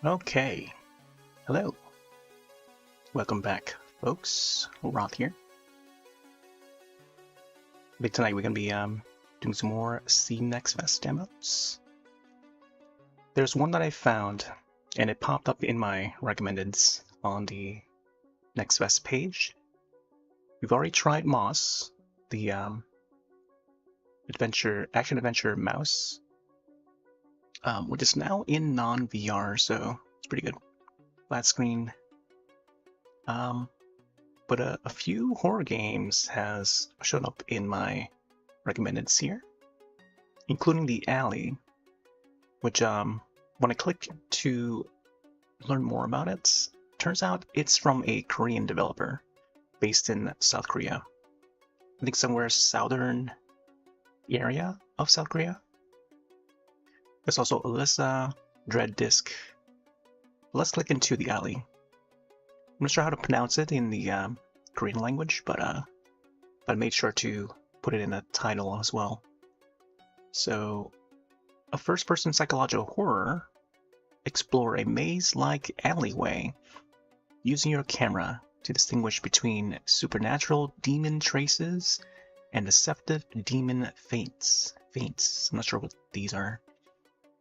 Okay, hello. Welcome back, folks. Roth here. I think tonight we're gonna be doing some more C Next Fest demos. There's one that I found, and it popped up in my recommendeds on the Next Fest page. We've already tried Moss, the action adventure mouse, which is now in non-VR, so it's pretty good. Flat screen. But a few horror games has shown up in my recommendeds here, including The Alley, which when I click to learn more about it, turns out it's from a Korean developer based in South Korea. I think somewhere southern area of South Korea. There's also Alyssa, Dread Disc. Let's click into The Alley. I'm not sure how to pronounce it in the Korean language, but I made sure to put it in the title as well. So, a first-person psychological horror, explore a maze-like alleyway using your camera to distinguish between supernatural demon traces and deceptive demon feints. I'm not sure what these are.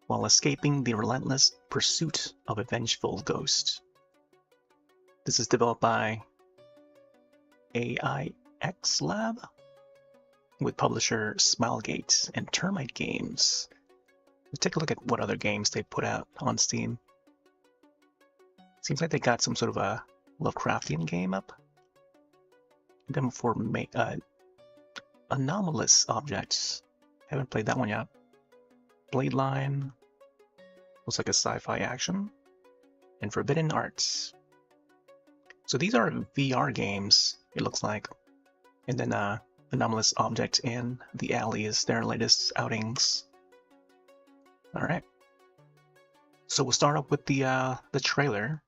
While escaping the relentless pursuit of a vengeful ghost. This is developed by AIX Lab with publisher Smilegate and Termite Games. Let's take a look at what other games they put out on Steam. Seems like they got some sort of a Lovecraftian game up. Demo for Anomalous Objects. Haven't played that one yet. Blade Line. Looks like a sci-fi action. And Forbidden Arts. So these are VR games, it looks like. And then Anomalous Object and The Alley is their latest outings. Alright. So we'll start up with the trailer.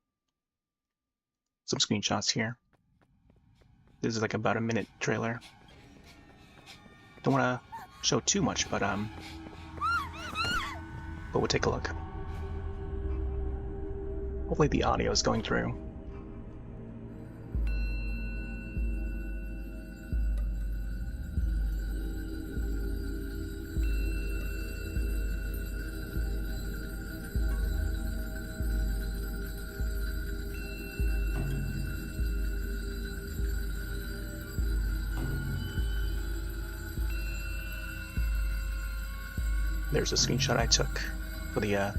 Some screenshots here. This is like about a minute trailer. Don't want to show too much, but we'll take a look. Hopefully the audio is going through. There's a screenshot I took for the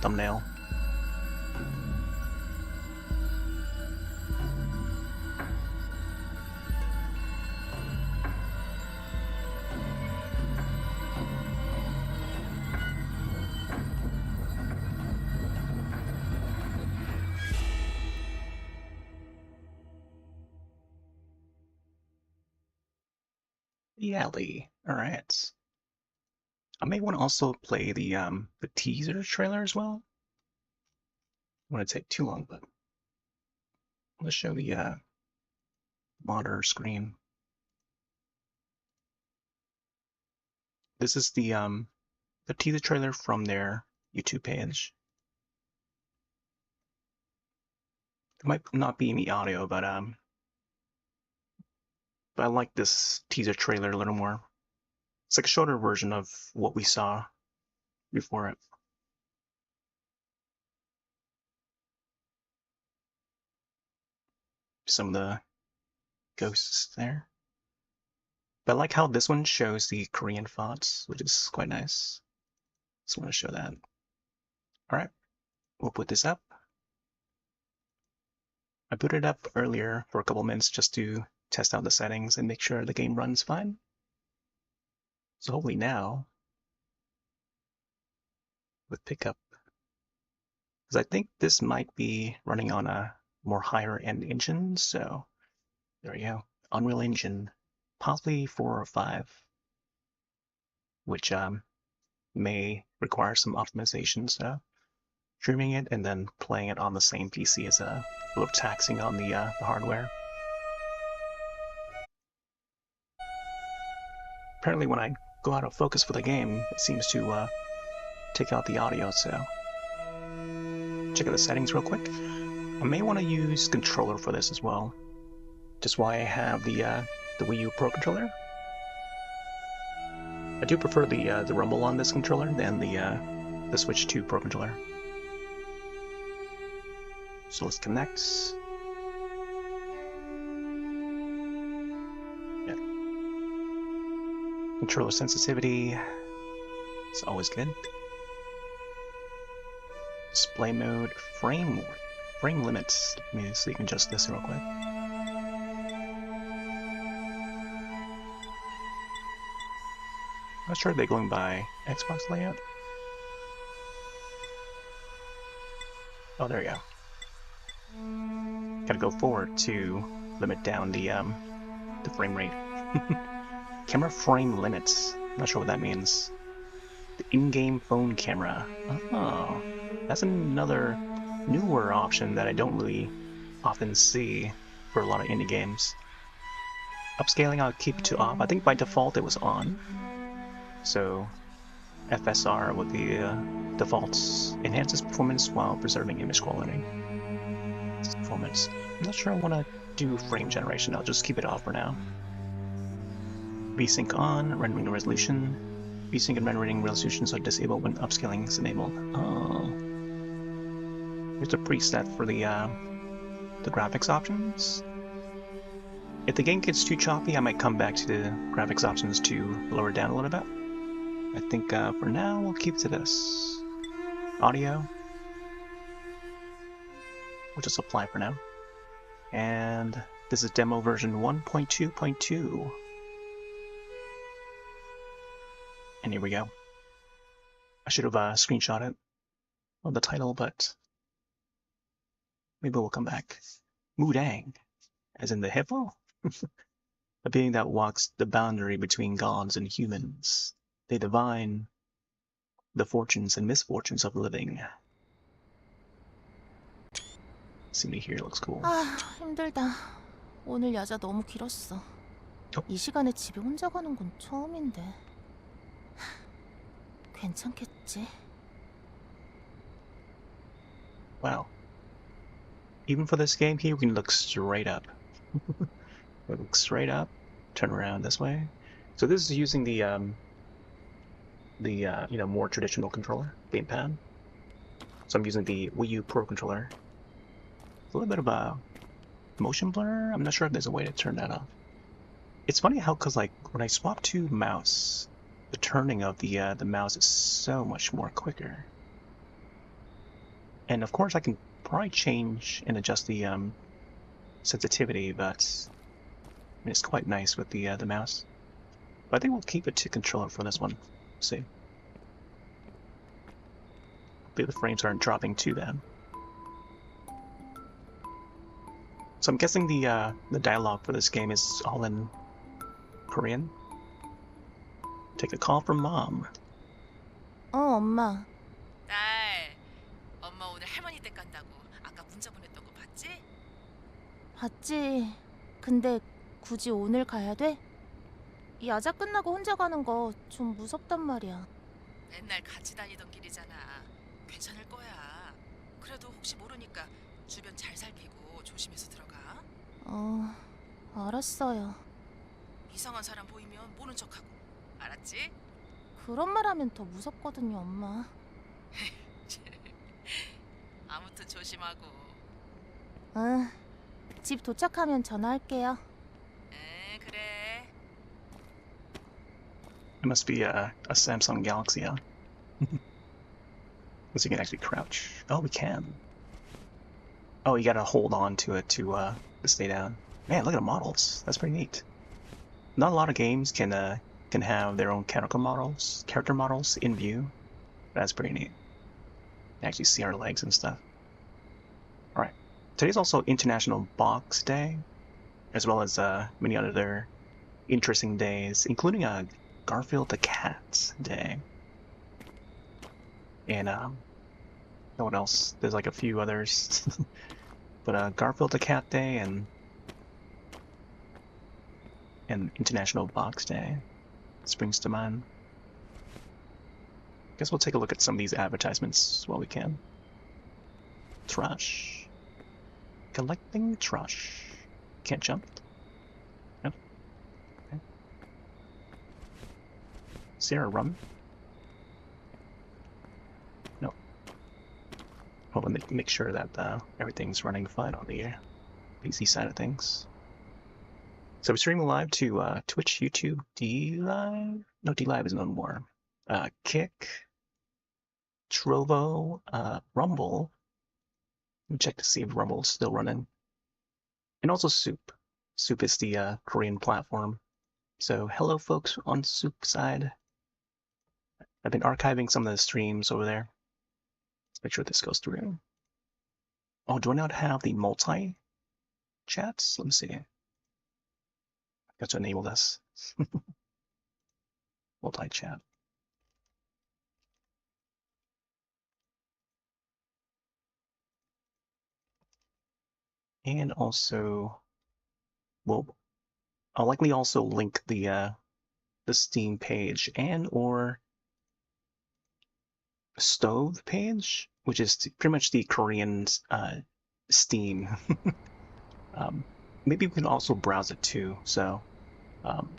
thumbnail. The Alley. All right. I may want to also play the teaser trailer as well. I don't want to take too long, but let's show the monitor screen. This is the teaser trailer from their YouTube page. There might not be any audio, but I like this teaser trailer a little more. It's like a shorter version of what we saw before it. Some of the ghosts there. But I like how this one shows the Korean fonts, which is quite nice. Just want to show that. Alright, we'll put this up. I booted it up earlier for a couple minutes just to test out the settings and make sure the game runs fine. So hopefully now, with pickup, because I think this might be running on a more higher end engine, so there we go. Unreal Engine, possibly 4 or 5, which may require some optimization, so streaming it and then playing it on the same PC is a little taxing on the hardware. Apparently when I go out of focus for the game, it seems to take out the audio, so check out the settings real quick. I may want to use controller for this as well. Just why I have the Wii U Pro controller. I do prefer the rumble on this controller than the Switch 2 Pro controller. So let's connect. Yeah. Controller sensitivity. It's always good. Display mode, frame limits. Let me see if you can adjust this real quick. I'm not sure if they're going by Xbox layout. Oh, there you go. Gotta go forward to limit down the frame rate. Camera frame limits. I'm not sure what that means. The in-game phone camera. Oh, that's another newer option that I don't really often see for a lot of indie games. Upscaling, I'll keep to off. I think by default it was on. So FSR with the defaults enhances performance while preserving image quality. Performance. I'm not sure I want to do frame generation. I'll just keep it off for now. VSync on, rendering resolution. VSync and rendering resolutions are disabled when upscaling is enabled. Oh. Here's a preset for the graphics options. If the game gets too choppy, I might come back to the graphics options to lower it down a little bit. I think for now we'll keep to this. Audio. We'll just apply for now. And this is demo version 1.2.2. And here we go. I should have screenshot it on the title, but maybe we'll come back. Mudang, as in the hippo? A being that walks the boundary between gods and humans. They divine the fortunes and misfortunes of living. Scenery here looks cool. 아, 힘들다. 오늘 야자 너무 길었어. 이 시간에 집에 혼자 가는 건 처음인데. 괜찮겠지? Wow. Even for this game here, we can look straight up. Look straight up, turn around this way. So this is using the more traditional controller, gamepad. So I'm using the Wii U Pro controller. A little bit of a motion blur. I'm not sure if there's a way to turn that off. It's funny how, cause like when I swap to mouse, the turning of the mouse is so much more quicker. And of course, I can probably change and adjust the sensitivity, but I mean, it's quite nice with the mouse. But I think we'll keep it to controller for this one. Let's see. Hopefully the frames aren't dropping too bad. So I'm guessing the dialogue for this game is all in Korean. Take a call from mom. 엄마. 딸, 엄마 오늘 할머니 댁 간다고 아까 문자 보냈던 거 봤지? 봤지. 근데 굳이 오늘 가야 돼? 야자 끝나고 혼자 가는 거 좀 무섭단 말이야. 맨날 같이 다니던 길이잖아. 괜찮을 거야. 그래도 혹시 모르니까 주변 잘 살피고 조심해서 들어가. 알았어요. 이상한 사람 보이면 모른 척하고. 알았지? 그런 말 하면 더 무섭거든요, 엄마. 아무튼 조심하고. 응. 집 도착하면 전화할게요. 그래. It must be a Samsung Galaxy, huh? Because you can actually crouch. Oh, we can. Oh, you gotta hold on to it to stay down. Man, look at the models. That's pretty neat. Not a lot of games can have their own character models in view. That's pretty neat. You can actually see our legs and stuff. Alright. Today's also International Box Day, as well as many other interesting days, including Garfield the Cat Day. And what else? There's like a few others. But Garfield the Cat Day and International Box Day springs to mind. Guess we'll take a look at some of these advertisements while we can. Trash. Collecting trash. Can't jump. No. Okay. Is there a run? No. Hold on, make sure that everything's running fine on the PC side of things. So we're streaming live to Twitch, YouTube, DLive. No, DLive is no more. Kick, Trovo, Rumble. Let me check to see if Rumble's still running. And also Soop. Soop is the Korean platform. So hello folks on Soop side. I've been archiving some of the streams over there. Let's make sure this goes through. Oh, do I not have the multi-chats? Let me see. Got to enable this. Multi-chat. And also, well, I'll likely also link the Steam page and or Stove page, which is pretty much the Korean Steam. Maybe we can also browse it too. So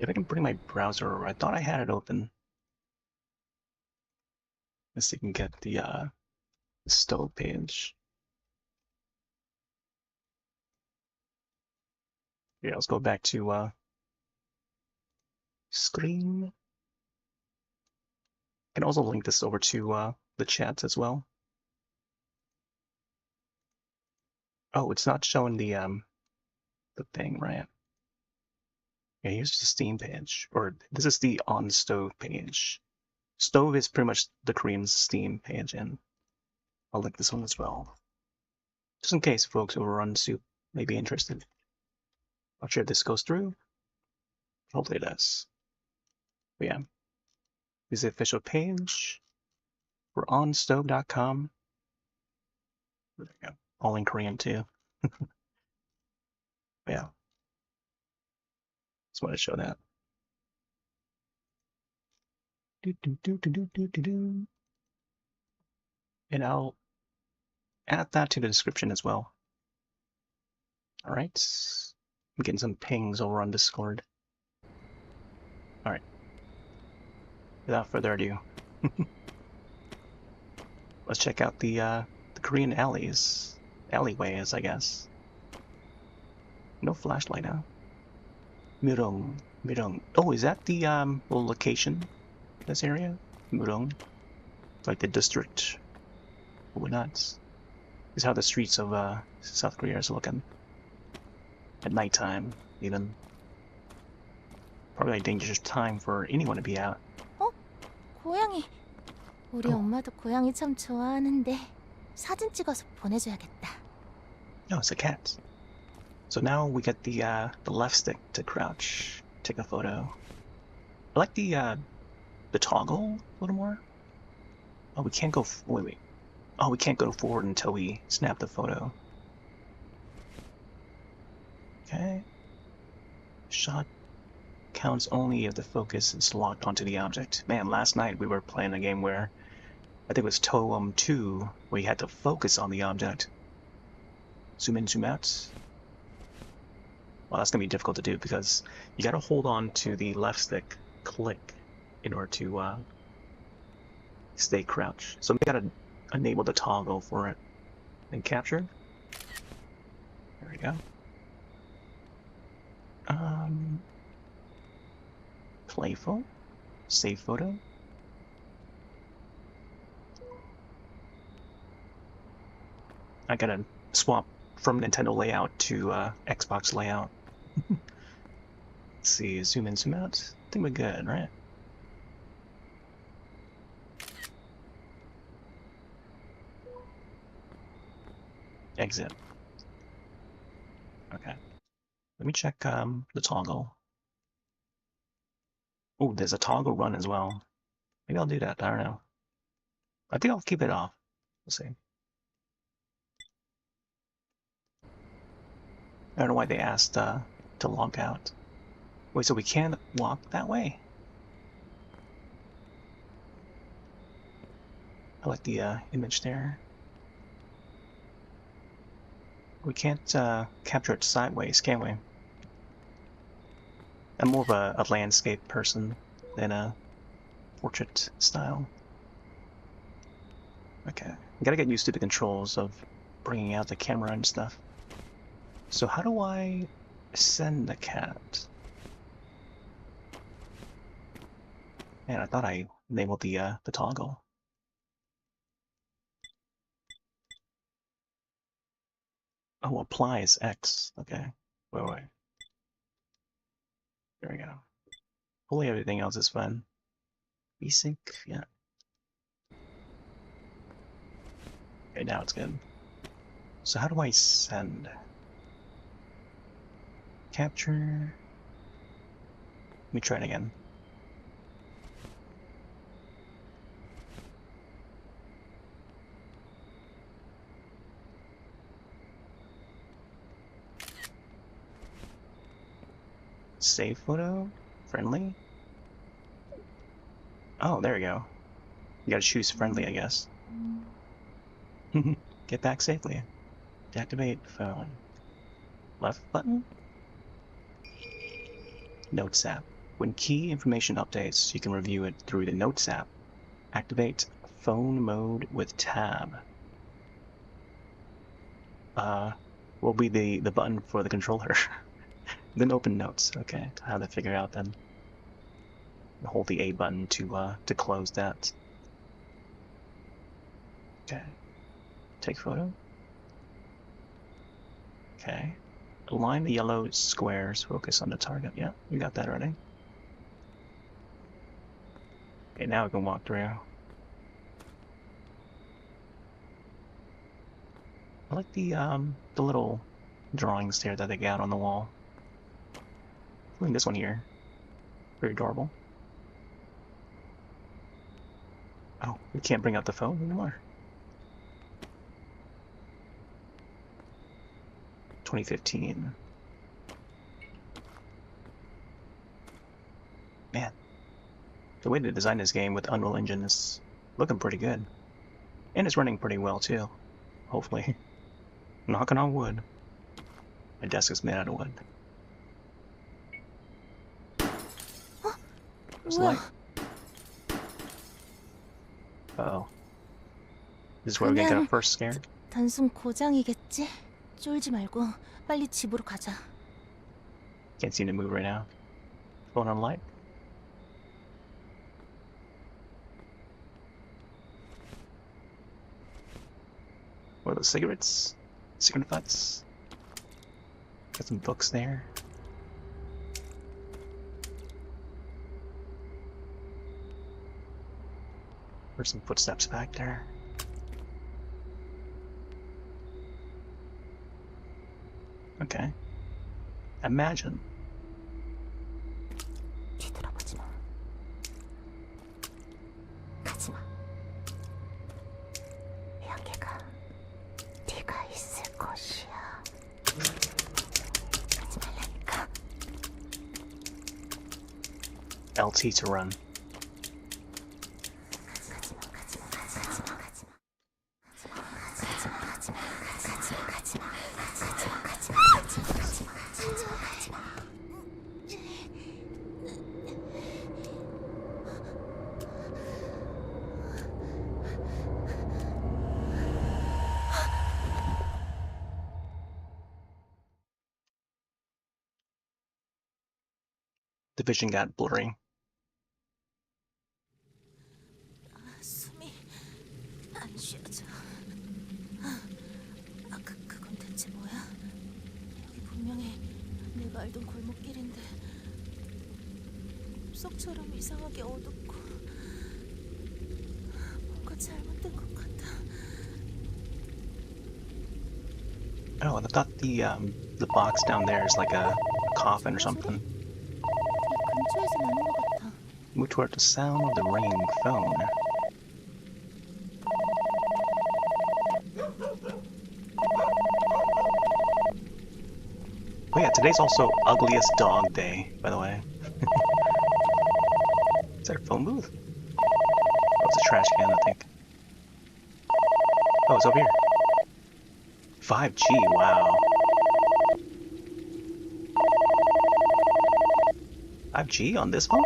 if I can bring my browser, I thought I had it open. Let's see if we can get the Stove page. Yeah, let's go back to screen. I can also link this over to the chats as well. Oh, it's not showing the thing, right? Yeah, here's the Steam page, or this is the on Stove page. Stove is pretty much the Korean Steam page, and I'll link this one as well. Just in case folks who are on Soup may be interested. Not sure if this goes through. Hopefully it does. But yeah, this is the official page. We're on stove.com. There we go. All in Korean too. Yeah. Just want to show that. And I'll add that to the description as well. All right. I'm getting some pings over on Discord. All right. Without further ado, let's check out the Korean alleyways, I guess. No flashlight now. Murong. Oh, is that the little location? This area, Murong, like the district. or whatnot. This is how the streets of South Korea is looking at nighttime, even. Probably a dangerous time for anyone to be out. 고양이. 우리 엄마도 고양이 참 좋아하는데 사진 찍어서 보내줘야겠다. No, it's a cat. So now we get the left stick to crouch, take a photo. I like the toggle a little more. Oh, we can't go. Wait. Oh, we can't go forward until we snap the photo. Okay. Shot counts only if the focus is locked onto the object. Man, last night we were playing a game where I think it was Toem 2, where you had to focus on the object. Zoom in, zoom out. Well, that's gonna be difficult to do because you gotta hold on to the left stick click in order to stay crouched. So we gotta enable the toggle for it and capture. There we go. Playful, save photo. I gotta swap from Nintendo layout to Xbox layout. Let's see, zoom in, zoom out. I think we're good, right? Exit. Okay. Let me check the toggle. Oh, there's a toggle run as well. Maybe I'll do that. I don't know. I think I'll keep it off. We'll see. I don't know why they asked to log out. Wait, so we can't walk that way? I like the image there. We can't capture it sideways, can we? I'm more of a landscape person than a portrait style. Okay, I gotta get used to the controls of bringing out the camera and stuff. So how do I send the cat? Man, I thought I enabled the toggle. Oh, apply is X. Okay. Wait. There we go. Hopefully everything else is fine. Resync, yeah. Okay, now it's good. So how do I send? Capture. Let me try it again. Save photo? Friendly? Oh, there we go. You gotta choose friendly, I guess. Get back safely. Deactivate phone. Left button? Notes app. When key information updates, you can review it through the Notes app. Activate phone mode with tab. Will be the button for the controller. Then open Notes. Okay, how to figure out then. Hold the A button to close that. Okay. Take photo. Okay. Align the yellow squares. Focus on the target. Yeah, we got that already. Okay, now we can walk through. I like the little drawings there that they got on the wall. Including this one here. Very adorable. Oh, we can't bring out the phone anymore. 2015. Man, the way they designed this game with Unreal Engine is looking pretty good. And it's running pretty well too. Hopefully. Knocking on wood. My desk is made out of wood. There's light. Uh-oh. This is where we get our first scare. 단순 고장이겠지? 쫄지 말고 빨리 집으로 가자. Can't seem to move right now. Phone on light. What are those cigarettes? Cigarette butts. Got some books there. There's some footsteps back there. Okay. Imagine. 뒤돌아보지 마. 가지 마. 여기가 네가 있을 것이야. 가지 말라니까. LT to run. The vision got blurry. 숨이 안 쉬어져. 아까 그건 대체 뭐야? 여기 분명히 내가 알던 골목길인데 숲속처럼 이상하게 어둡고 뭔가 잘못된 것 같아. Oh, I thought the box down there is like a coffin or something. 이 근처에서 나는 것 같아. Move toward the sound of the ringing phone. Oh yeah, today's also Ugliest Dog Day, by the way. Is that a phone booth? Oh, it's a trash can, I think. Oh, it's over here. 5G, wow. 5G on this phone?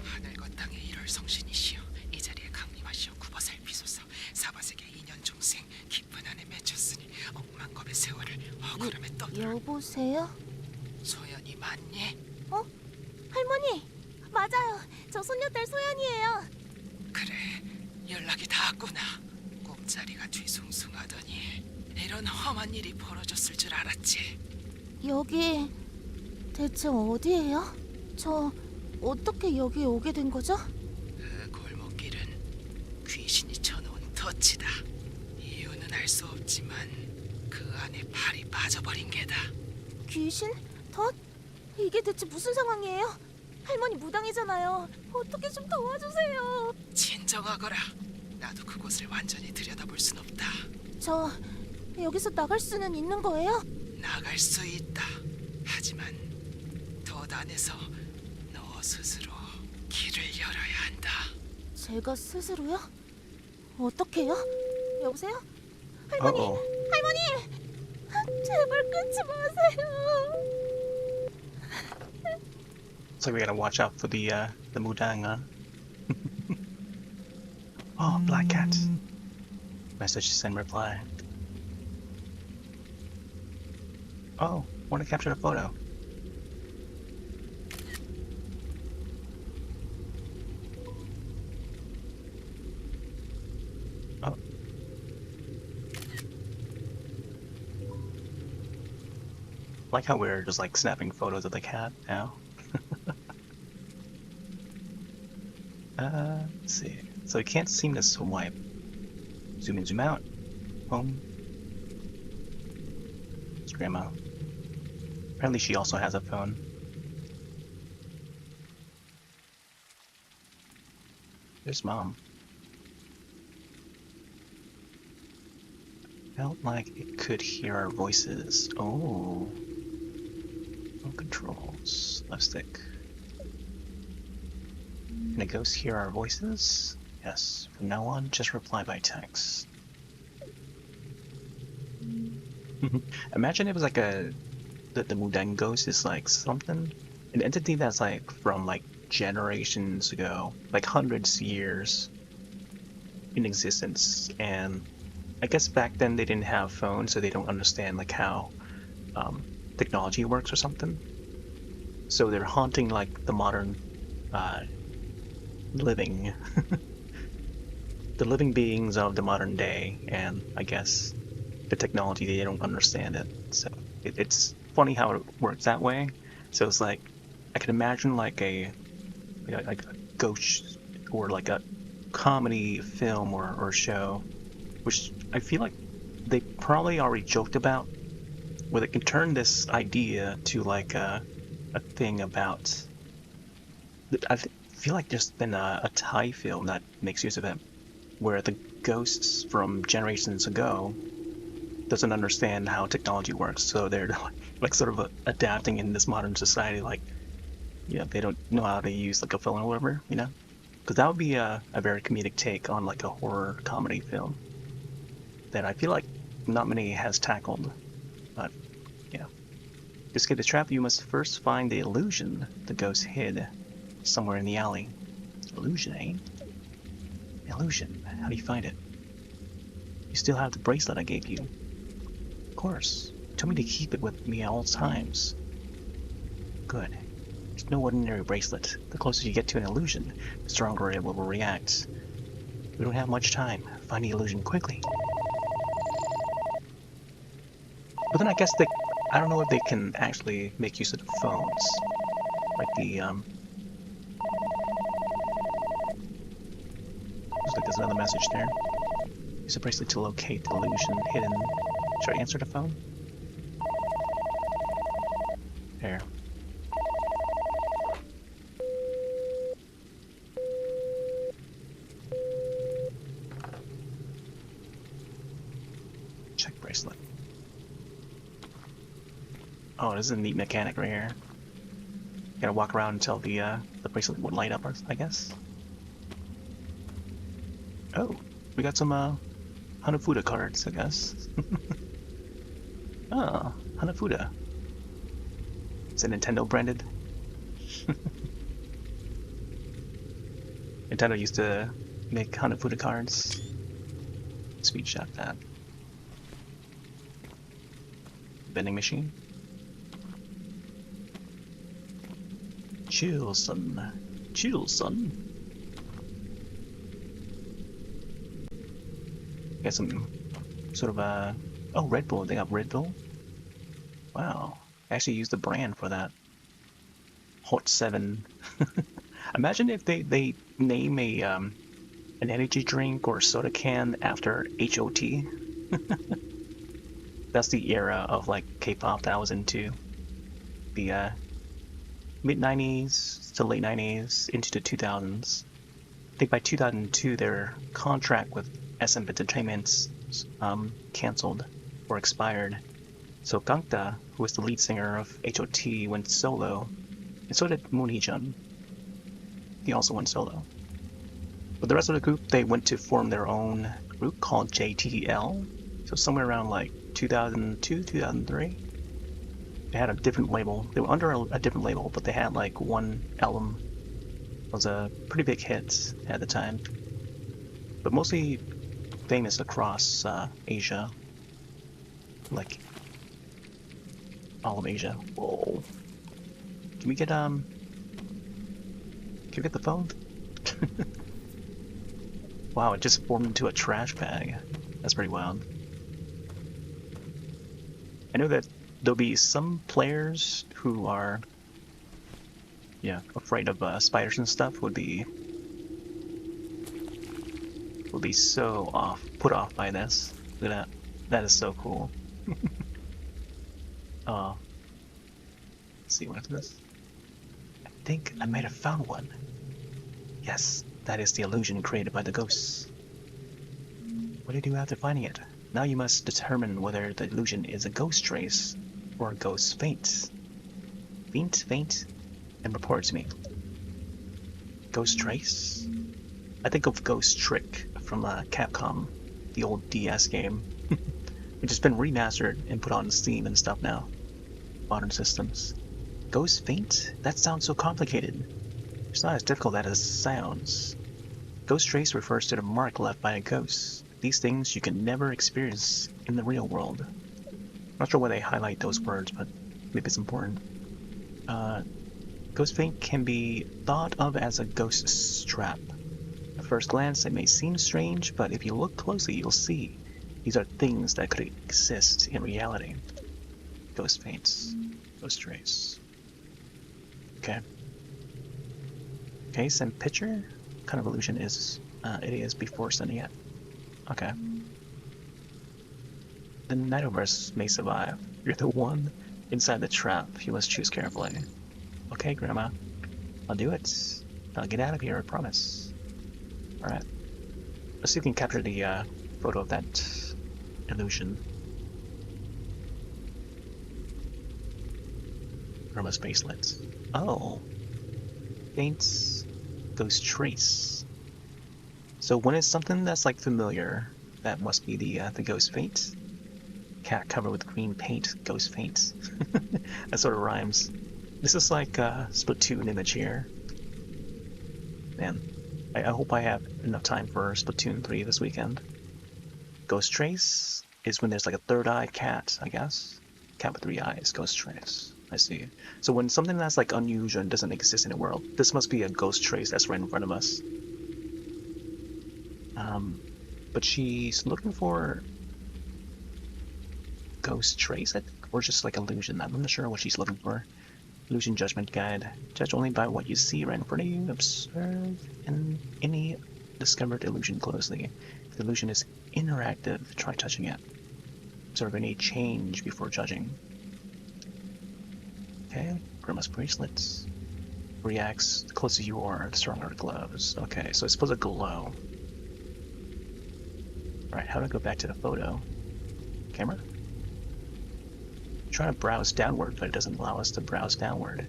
하늘과 땅의 일월 성신이시여 이 자리에 강림하시어 구버살피소서 사바세계 2년 중생 깊은 안에 맺혔으니 억만 겁의 세월을 억울함에 떠들어 여보세요? 소연이 맞니? 할머니! 맞아요. 저 손녀딸 소연이에요. 그래 연락이 닿았구나. 꿈자리가 뒤숭숭하더니 이런 험한 일이 벌어졌을 줄 알았지. 여기 대체 어디예요? 저 어떻게 여기 오게 된 거죠? 그 골목길은 귀신이 쳐놓은 덫이다. 이유는 알 수 없지만 그 안에 발이 빠져버린 게다. 귀신? 덫? 이게 대체 무슨 상황이에요? 할머니 무당이잖아요. 어떻게 좀 도와주세요. 진정하거라. 나도 그곳을 완전히 들여다볼 순 없다. 저 여기서 나갈 수는 있는 거예요? 나갈 수 있다. 하지만 덫 안에서 너 스스로 길을 열어야 한다. 제가 스스로요? 어떻게요? 여보세요? 할머니! Uh-oh. 할머니! 제발 끊지 마세요. Looks like we gotta watch out for the Mudang, huh? Oh, black cat. Message send reply. Oh, wanna capture a photo. Oh. Like how we're just like snapping photos of the cat now. Let's see. So we can't seem to swipe. Zoom in, zoom out. Home. It's grandma. Apparently she also has a phone. There's mom. Felt like it could hear our voices. Oh. No controls. Left stick. Can a ghost hear our voices? Yes. From now on, just reply by text. Imagine it was like the Mudang ghost is like something, an entity that's like from like generations ago, like hundreds of years in existence, and I guess back then they didn't have phones, so they don't understand like how technology works or something. So they're haunting like the modern living the living beings of the modern day, and I guess the technology, they don't understand it. So it's funny how it works that way. So it's like I can imagine like a ghost or like a comedy film or show, which I feel like they probably already joked about, where they can turn this idea to like a thing about. I feel like there's been a Thai film that makes use of it, where the ghosts from generations ago doesn't understand how technology works, so they're like sort of adapting in this modern society, like, you know, they don't know how to use like a phone or whatever, you know, because that would be a very comedic take on like a horror comedy film that I feel like not many has tackled. But yeah, to escape the trap, you must first find the illusion the ghost hid somewhere in the alley. Illusion, eh? Illusion. How do you find it? You still have the bracelet I gave you. Of course. You told me to keep it with me at all times. Good. It's no ordinary bracelet. The closer you get to an illusion, the stronger it will react. We don't have much time. Find the illusion quickly. But then I guess I don't know if they can actually make use of the phones. Like the, looks like there's another message there. Use the bracelet to locate the illusion hidden. Should I answer the phone? There. Check bracelet. Oh, this is a neat mechanic right here. Gotta walk around until the bracelet would light up, I guess. Oh, we got some Hanafuda cards, I guess. Oh, Hanafuda. Is it Nintendo branded? Nintendo used to make Hanafuda cards. Speed shot that. Vending machine. Chill, son. Chill, son. Got some sort of a... Oh, Red Bull. They got Red Bull? Wow. I actually used the brand for that. Hot 7. Imagine if they name a an energy drink or soda can after HOT. That's the era of like K-pop that I was into. The mid-90s to late 90s into the 2000s. I think by 2002 their contract with SM Entertainment canceled or expired. So Gangta, who was the lead singer of HOT, went solo, and so did Moon Hee-jun. He also went solo. But the rest of the group, they went to form their own group called JTL. So somewhere around like 2002, 2003. They had a different label. They were under a different label, but they had like one album. It was a pretty big hit at the time. But mostly famous across Asia. Like all of Asia. Whoa. Can we get the phone? Wow, it just formed into a trash bag. That's pretty wild. I know that there'll be some players who are, yeah, afraid of spiders and stuff. Would be so put off by this. Look at that. That is so cool. Let's see what is this. I think I might have found one. Yes, that is the illusion created by the ghosts. What do you do after finding it? Now you must determine whether the illusion is a ghost trace or a ghost feint. Feint, and report to me. Ghost trace? I think of Ghost Trick from Capcom, the old DS game, which has been remastered and put on Steam and stuff now. Modern systems. Ghost feint? That sounds so complicated. It's not as difficult as it sounds. Ghost trace refers to the mark left by a ghost. These things you can never experience in the real world. Not sure why they highlight those words, but maybe it's important. Ghost feint can be thought of as a ghost strap. At first glance, it may seem strange, but if you look closely, you'll see these are things that could exist in reality. Ghost feints. Ghost trace. Okay. Okay, send picture. What kind of illusion is it is before sending it? Okay. The Nidoverse may survive. You're the one inside the trap. You must choose carefully. Okay, Grandma. I'll do it. I'll get out of here, I promise. Alright. Let's see if we can capture the photo of that illusion. Grandma's bracelet. Oh. Faints. Ghost trace. So when it's something that's like familiar, that must be the ghost feint. Cat covered with green paint, ghost feint. That sort of rhymes. This is like a Splatoon image here. Man, I hope I have enough time for Splatoon 3 this weekend. Ghost trace is when there's like a third-eyed cat, I guess. Cat with 3 eyes, ghost trace. I see. So when something that's like unusual and doesn't exist in the world, this must be a ghost trace that's right in front of us. But she's looking for ghost trace, I think, or just like illusion. I'm not sure what she's looking for. Illusion judgment guide. Judge only by what you see right in front of you. Observe and any discovered illusion closely. If the illusion is interactive, try touching it. Observe any change before judging. Okay, Grandma's bracelets. Reacts, the closer you are, the stronger it glows. Okay, so it's supposed to glow. Alright, how do I go back to the photo? Camera? I'm trying to browse downward, but it doesn't allow us to browse downward.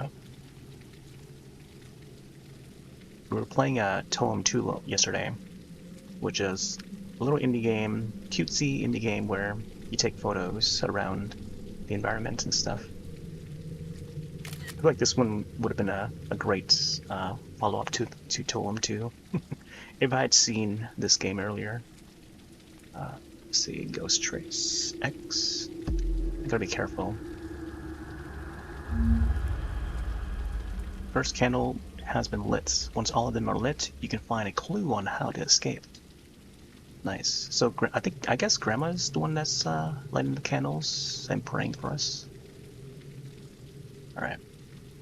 Oh. We were playing Toem 2 yesterday, which is a little indie game, cutesy indie game where you take photos around the environment and stuff. I feel like this one would have been a great follow-up to Toem 2 if I had seen this game earlier. Let's see, Ghost Trace X. I gotta be careful. First candle has been lit. Once all of them are lit, you can find a clue on how to escape. Nice. So I guess Grandma's the one that's lighting the candles and praying for us. All right.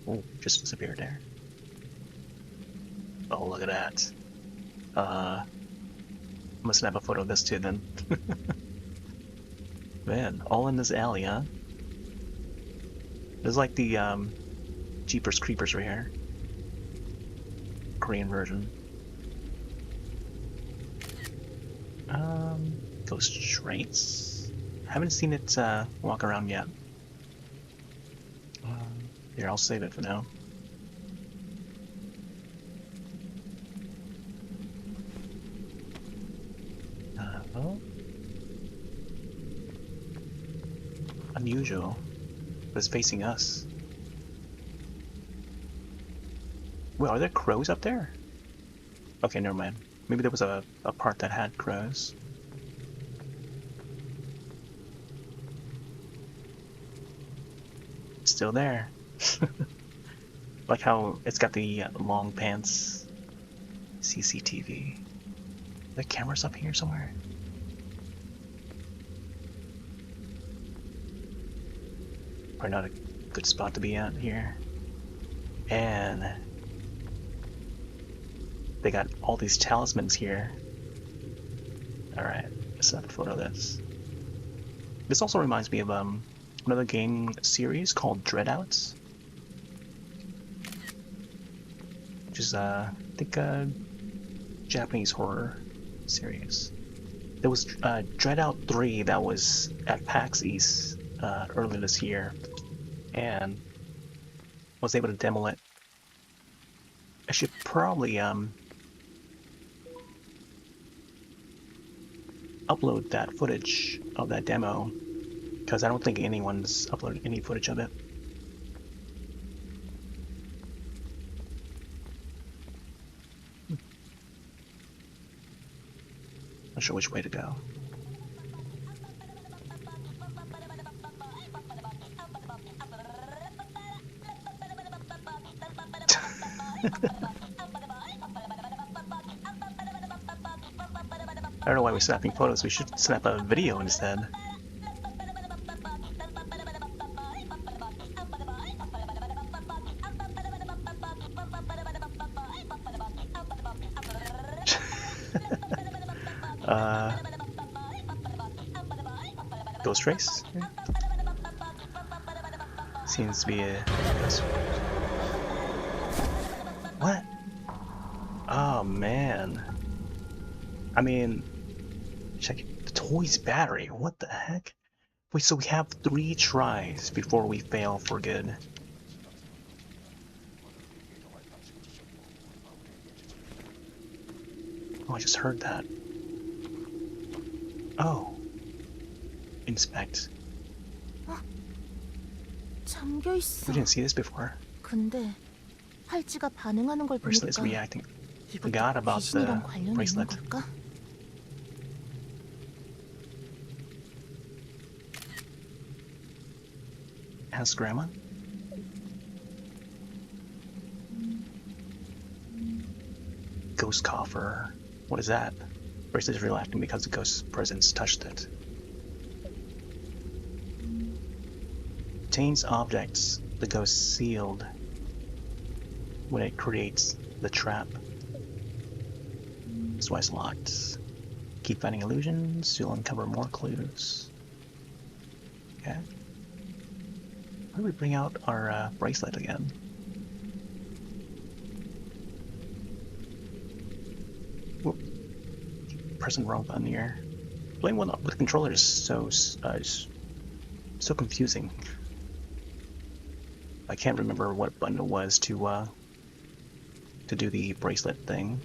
Oh, just disappeared there. Oh, look at that. I'm gonna snap a photo of this too then. Man, all in this alley, huh? There's like the Jeepers Creepers right here. Korean version. Ghost Trace. Haven't seen it walk around yet. Here, I'll save it for now. Oh. Unusual. But it's facing us. Wait, are there crows up there? Okay, never mind. Maybe there was a part that had crows. Still there. Like how it's got the long pants CCTV. Are there cameras up here somewhere? Probably not a good spot to be at here. And they got all these talismans here. Alright, let's have a photo of this. This also reminds me of another game series called Dreadouts. Which is, I think, a Japanese horror series. There was Dreadout 3 that was at PAX East earlier this year, and was able to demo it. I should probably upload that footage of that demo, because I don't think anyone's uploaded any footage of it. Not sure which way to go. I don't know why we're snapping photos. We should snap a video instead. Ghost Trace? Seems to be a... What? Oh man. I mean, check the toy's battery. What the heck? Wait, so we have 3 tries before we fail for good. Oh, I just heard that. Oh. Inspect. 잠겨 있어. We didn't see this before. 근데 팔찌가 반응하는 걸 Bracelet is 보니까 reacting. Forgot about the 귀신이랑 관련이 있는 bracelet. 걸까? Ask Grandma. Ghost coffer. What is that? Bracelet is reacting because the ghost's presence touched it. Contains objects the ghost sealed when it creates the trap. That's why it's locked. Keep finding illusions, you'll uncover more clues. Okay. Why do we bring out our bracelet again? Whoop. Pressing the wrong button here. Playing with the controller is so confusing. I can't remember what button it was to do the bracelet thing.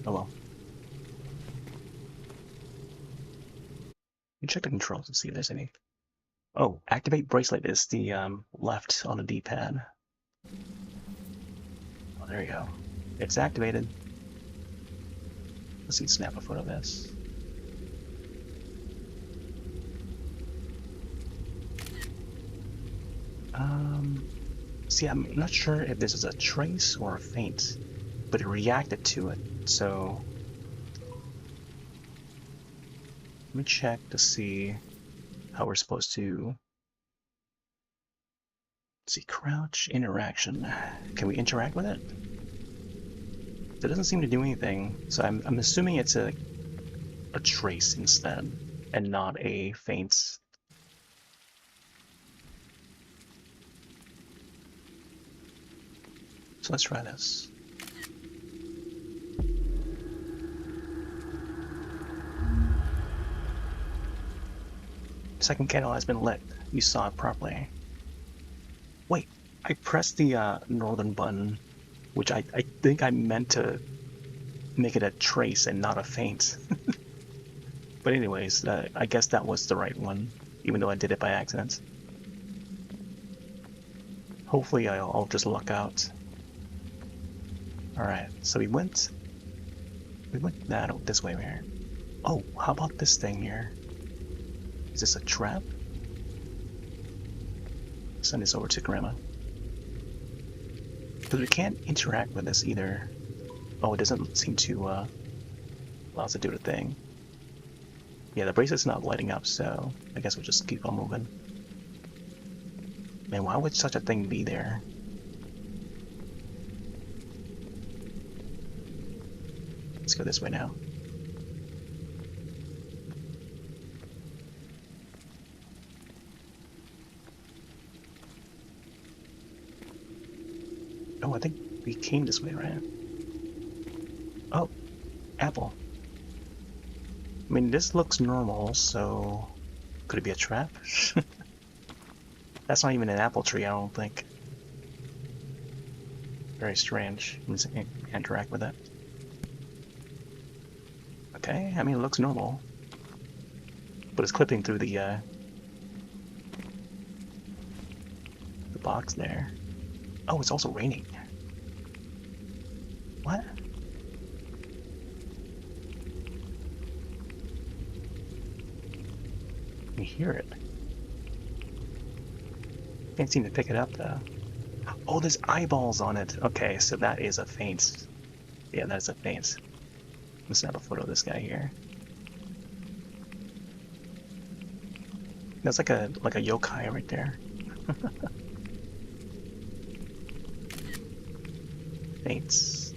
Oh well. You check the controls and see if there's any. Oh, activate bracelet is the left on the D-pad. Oh, there you go. It's activated. Let's see, snap a photo of this. See, I'm not sure if this is a trace or a feint, but it reacted to it, so let me check to see how we're supposed to see. Crouch interaction. Can we interact with it? It doesn't seem to do anything, so I'm assuming it's a trace instead, and not a feint. So let's try this. Second candle has been lit. You saw it properly. Wait, I pressed the northern button, which I think I meant to make it a trace and not a feint. But anyways, I guess that was the right one, even though I did it by accident. Hopefully I'll just luck out. Alright, so we went this way here. Oh, how about this thing here? Is this a trap? Send this over to Grandma. Because we can't interact with this either. Oh, it doesn't seem to allow us to do the thing. Yeah, the bracelet's not lighting up, so I guess we'll just keep on moving. Man, why would such a thing be there? Let's go this way now. Oh, I think we came this way, right? Oh, apple. I mean, this looks normal, so could it be a trap? That's not even an apple tree, I don't think. Very strange. Means I can't interact with it. Okay, I mean, it looks normal. But it's clipping through the box there. Oh, it's also raining. What? You hear it. Can't seem to pick it up though. Oh, there's eyeballs on it. Okay, so that is a feint. Yeah, that's a feint. Let's snap a photo of this guy here. That's like a yokai right there. Feints.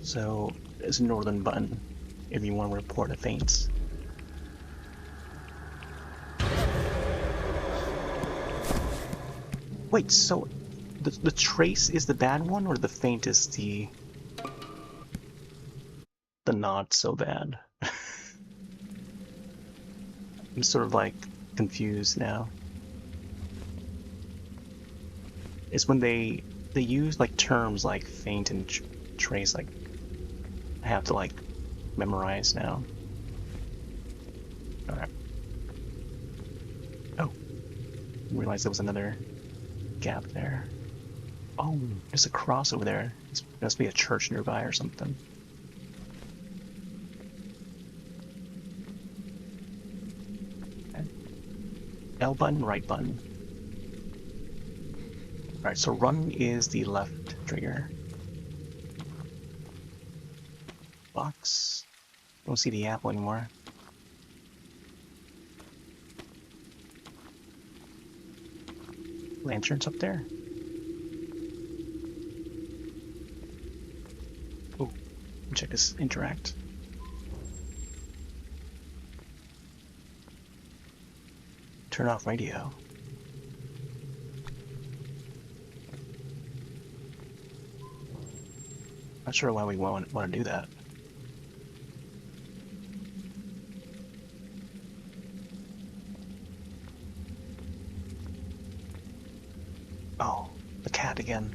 So there's a northern button if you want to report a feint. Wait, so the trace is the bad one, or the feint is the not so bad? I'm sort of like confused now. It's when they use like terms like feint and trace, like I have to like memorize now. Alright. Oh, I realized there was another gap there. Oh, there's a cross over there. There must be a church nearby or something. Okay. L button, right button. Alright, so run is the left trigger. Box. Don't see the apple anymore. Lanterns up there. Oh, check this interact. Turn off radio. Not sure why we want to do that. Oh, the cat again.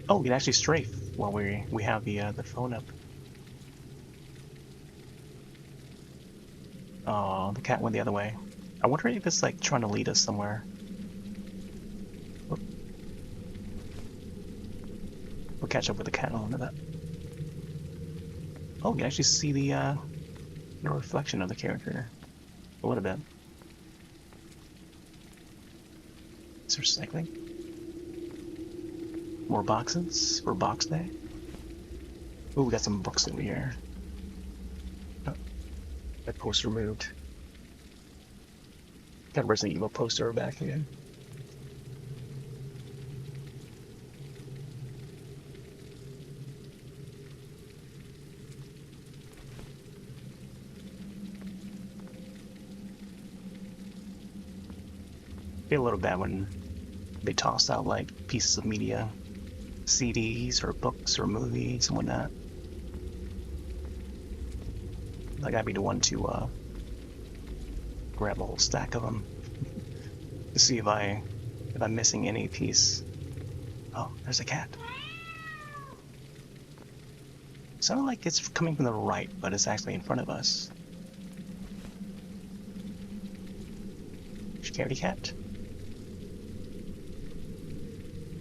Oh, we can actually strafe while we have the phone up. Oh, the cat went the other way. I wonder if it's like trying to lead us somewhere. We'll catch up with the cat on that. Oh, you can actually see the reflection of the character a little bit. Is there cycling? More boxes for box day. Oh, we got some books over here. Oh, that poster moved. Got a Resident Evil poster back again. Feel a little bad when they toss out like pieces of media, CDs or books or movies and whatnot. I gotta be the one to grab a whole stack of them to see if I'm missing any piece. Oh, there's a cat. Sounded like it's coming from the right, but it's actually in front of us. Scaredy cat.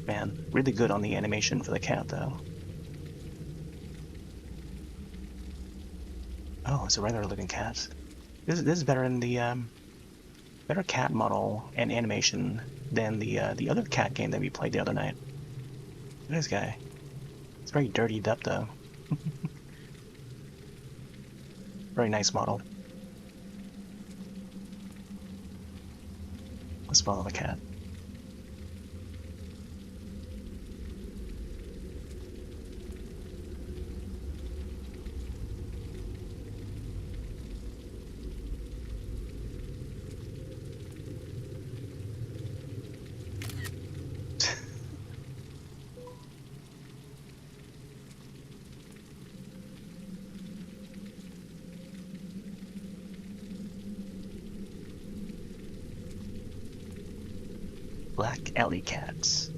Man, really good on the animation for the cat, though. Oh, it's a regular looking cat. This is better than the better cat model and animation than the other cat game that we played the other night. Look at this guy. It's very dirtied up, though. Very nice model. Let's follow the cat. Black alley cats.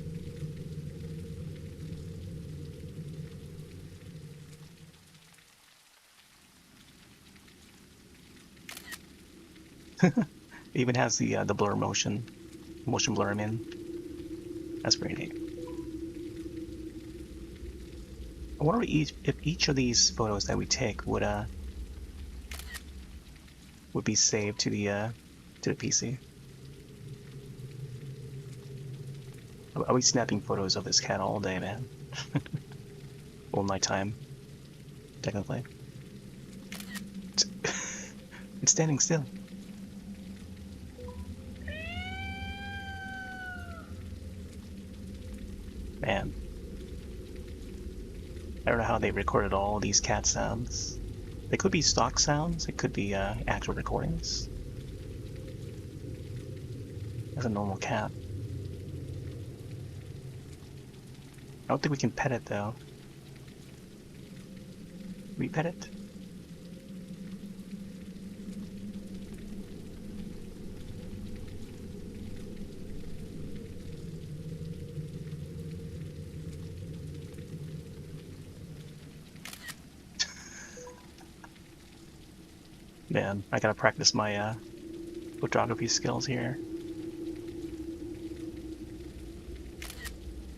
It even has the blur motion blur in. That's pretty neat. I wonder if each of these photos that we take would be saved to the PC. I'll be snapping photos of this cat all day, man. All my time, technically. It's standing still. Man. I don't know how they recorded all these cat sounds. They could be stock sounds, it could be actual recordings. That's a normal cat. I don't think we can pet it though. Can we pet it? Man, I gotta practice my photography skills here.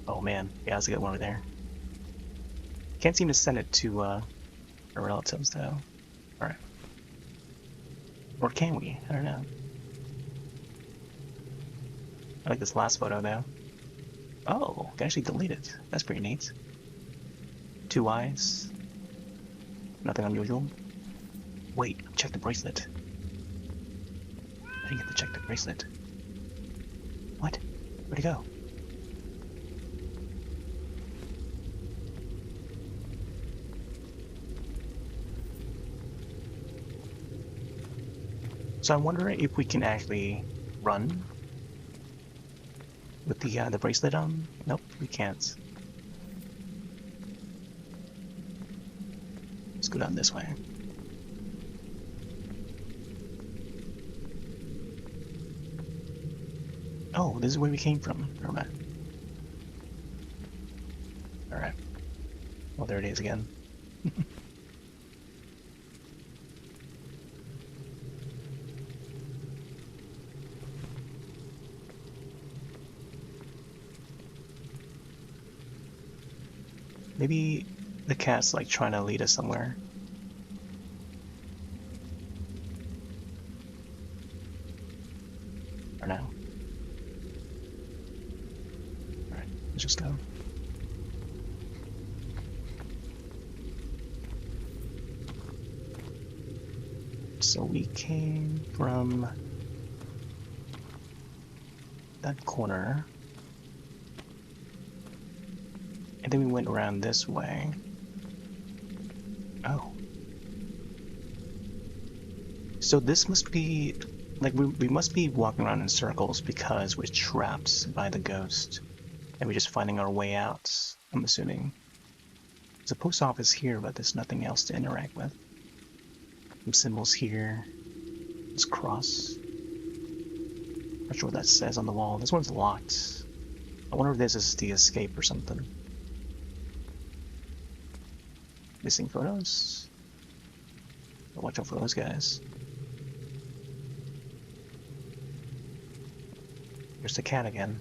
Oh man, yeah, that's a good one over there. Can't seem to send it to our relatives though. Alright. Or can we? I don't know. I like this last photo though. Oh, can actually delete it. That's pretty neat. 2 eyes. Nothing unusual. Wait, check the bracelet. I didn't get to check the bracelet. What? Where'd it go? So I'm wondering if we can actually run with the bracelet on. Nope, we can't. Let's go down this way. Oh, this is where we came from. Never mind. there it is again. Maybe the cat's like trying to lead us somewhere. Or no? Alright, let's just go. So we came from that corner. And then we went around this way. Oh. So this must be, like, we must be walking around in circles because we're trapped by the ghost. And we're just finding our way out, I'm assuming. There's a post office here, but there's nothing else to interact with. Some symbols here. This cross. Not sure what that says on the wall. This one's locked. I wonder if this is the escape or something. Missing photos. Watch out for those guys. Here's the cat again.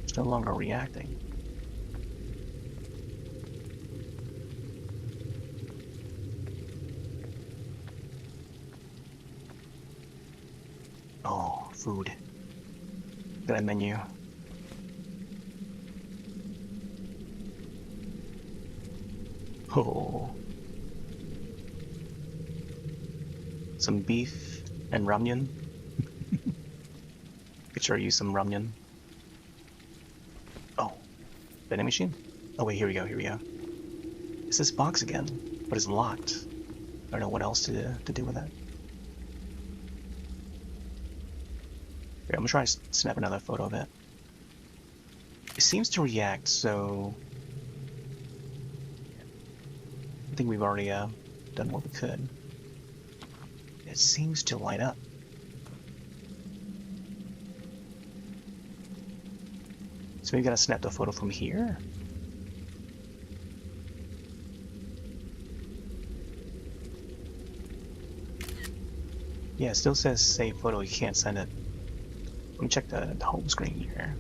It's no longer reacting. Oh, food. Look at that menu. Oh. Some beef and ramyun. Could sure use some ramyun. Oh, vending machine? Oh wait, here we go, here we go. It's this box again, but it's locked. I don't know what else to do with that. Here, I'm gonna try to snap another photo of it. It seems to react, so I think we've already done what we could. It seems to light up. So maybe we gotta snap the photo from here? Yeah, it still says save photo, you can't send it. Let me check the home screen here.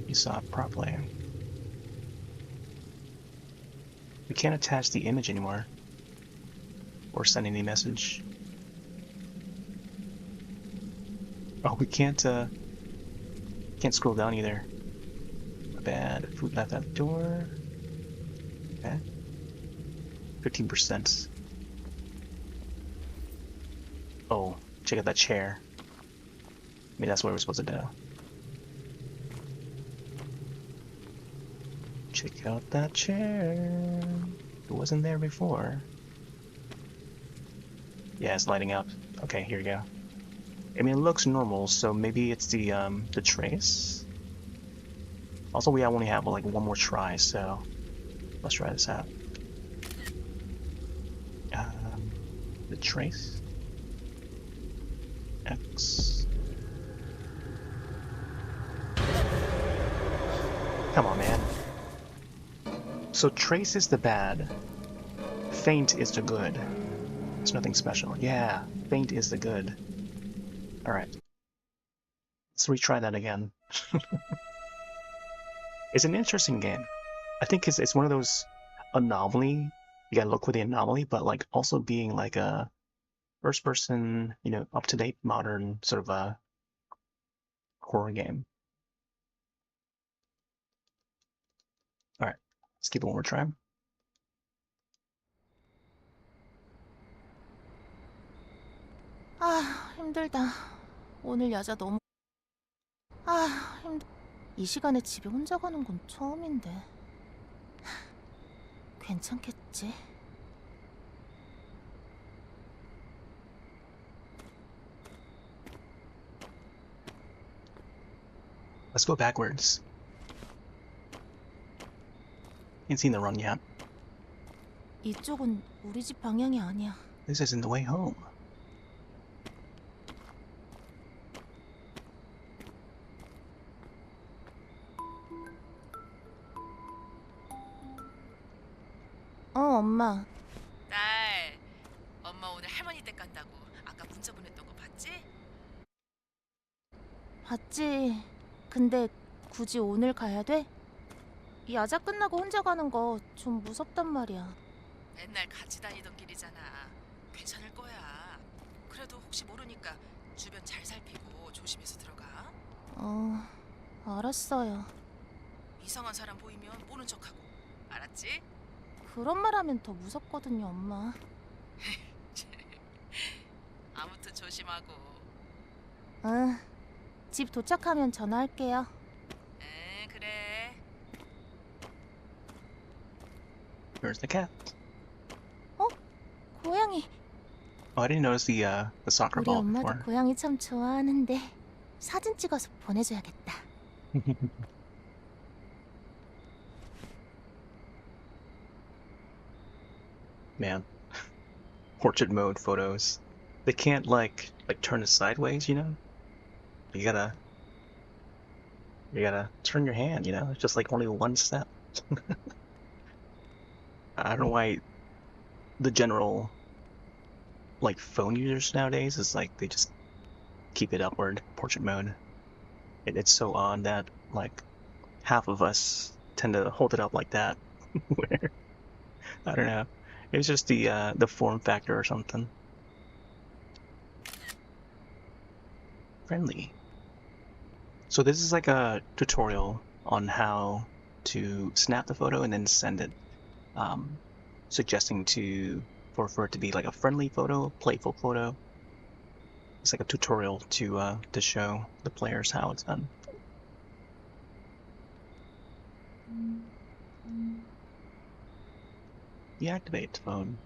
You saw it properly. We can't attach the image anymore. Or send any message. Oh, we can't scroll down either. My bad. Food left at the door. Okay. 15%. Oh, check out that chair. Maybe that's what we're supposed to do. Check out that chair. It wasn't there before. Yeah, it's lighting up. Okay, here we go. I mean, it looks normal, so maybe it's the trace. Also, we only have like one more try, so let's try this out. The trace. X. Come on, man. So trace is the bad. Faint is the good. It's nothing special. Yeah, faint is the good. Alright. Let's retry that again. It's an interesting game. I think it's one of those anomaly. You gotta look for the anomaly, but like also being like a first person, you know, up to date, modern sort of a horror game. Alright, let's give it one more try. 아, 힘들다. 오늘 야자 너무... 아, 이 시간에 집에 혼자 가는 건 처음인데. 괜찮겠지? Let's go backwards. Ain't seen the run yet. 이쪽은 우리 집 방향이 아니야. This isn't the way home. 엄마. 딸, 엄마 오늘 할머니 댁 간다고 아까 문자 보냈던 거 봤지? 봤지. 근데 굳이 오늘 가야 돼? 야자 끝나고 혼자 가는 거 좀 무섭단 말이야. 맨날 같이 다니던 길이잖아. 괜찮을 거야. 그래도 혹시 모르니까 주변 잘 살피고 조심해서 들어가. 알았어요. 이상한 사람 보이면 모른 척하고. 알았지? 그런 말 하면 더 무섭거든요, 엄마. 아무튼 조심하고. 응. 집 도착하면 전화할게요. 응, 그래. Where's the cat? 고양이. Oh, I didn't notice the soccer 우리 ball 엄마도 before. 고양이 참 좋아하는데 사진 찍어서 보내줘야겠다. Man, portrait mode photos. They can't like turn it sideways, you know? You gotta turn your hand, you know? It's just like only one step. I don't know why the general like phone users nowadays is like they just keep it upward portrait mode. It's so odd that like half of us tend to hold it up like that. Where I don't know. It's just the form factor or something. Friendly. So this is like a tutorial on how to snap the photo and then send it, suggesting for it to be like a friendly photo, playful photo. It's like a tutorial to show the players how it's done. Deactivate phone.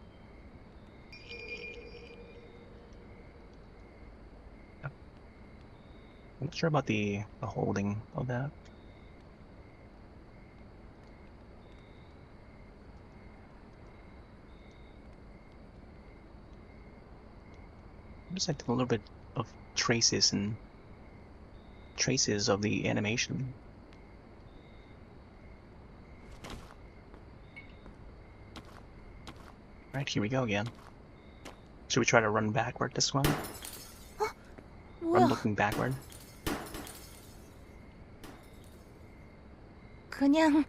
I'm not sure about the holding of that. Just like a little bit of traces of the animation. Right, here we go again. Should we try to run backward this one? Run 뭐야? looking backward? 그냥